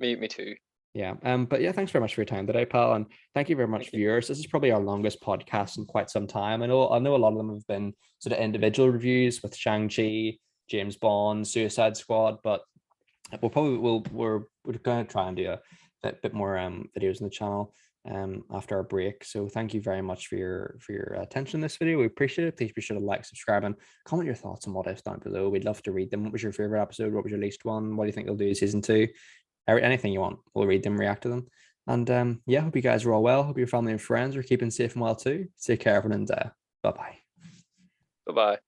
Me too. Yeah. But yeah, thanks very much for your time today, pal. And thank you very much, viewers. This is probably our longest podcast in quite some time. I know a lot of them have been sort of individual reviews with Shang-Chi, James Bond, Suicide Squad, but we're going to try and do a bit more videos on the channel after our break. So thank you very much for your attention in this video. We appreciate it. Please be sure to like, subscribe, and comment your thoughts on What If down below. We'd love to read them. What was your favorite episode? What was your least one? What do you think they'll do season 2? Anything you want, we'll read them, react to them. And yeah, hope you guys are all well. Hope your family and friends are keeping safe and well too. Take care, everyone, and bye-bye. Bye-bye.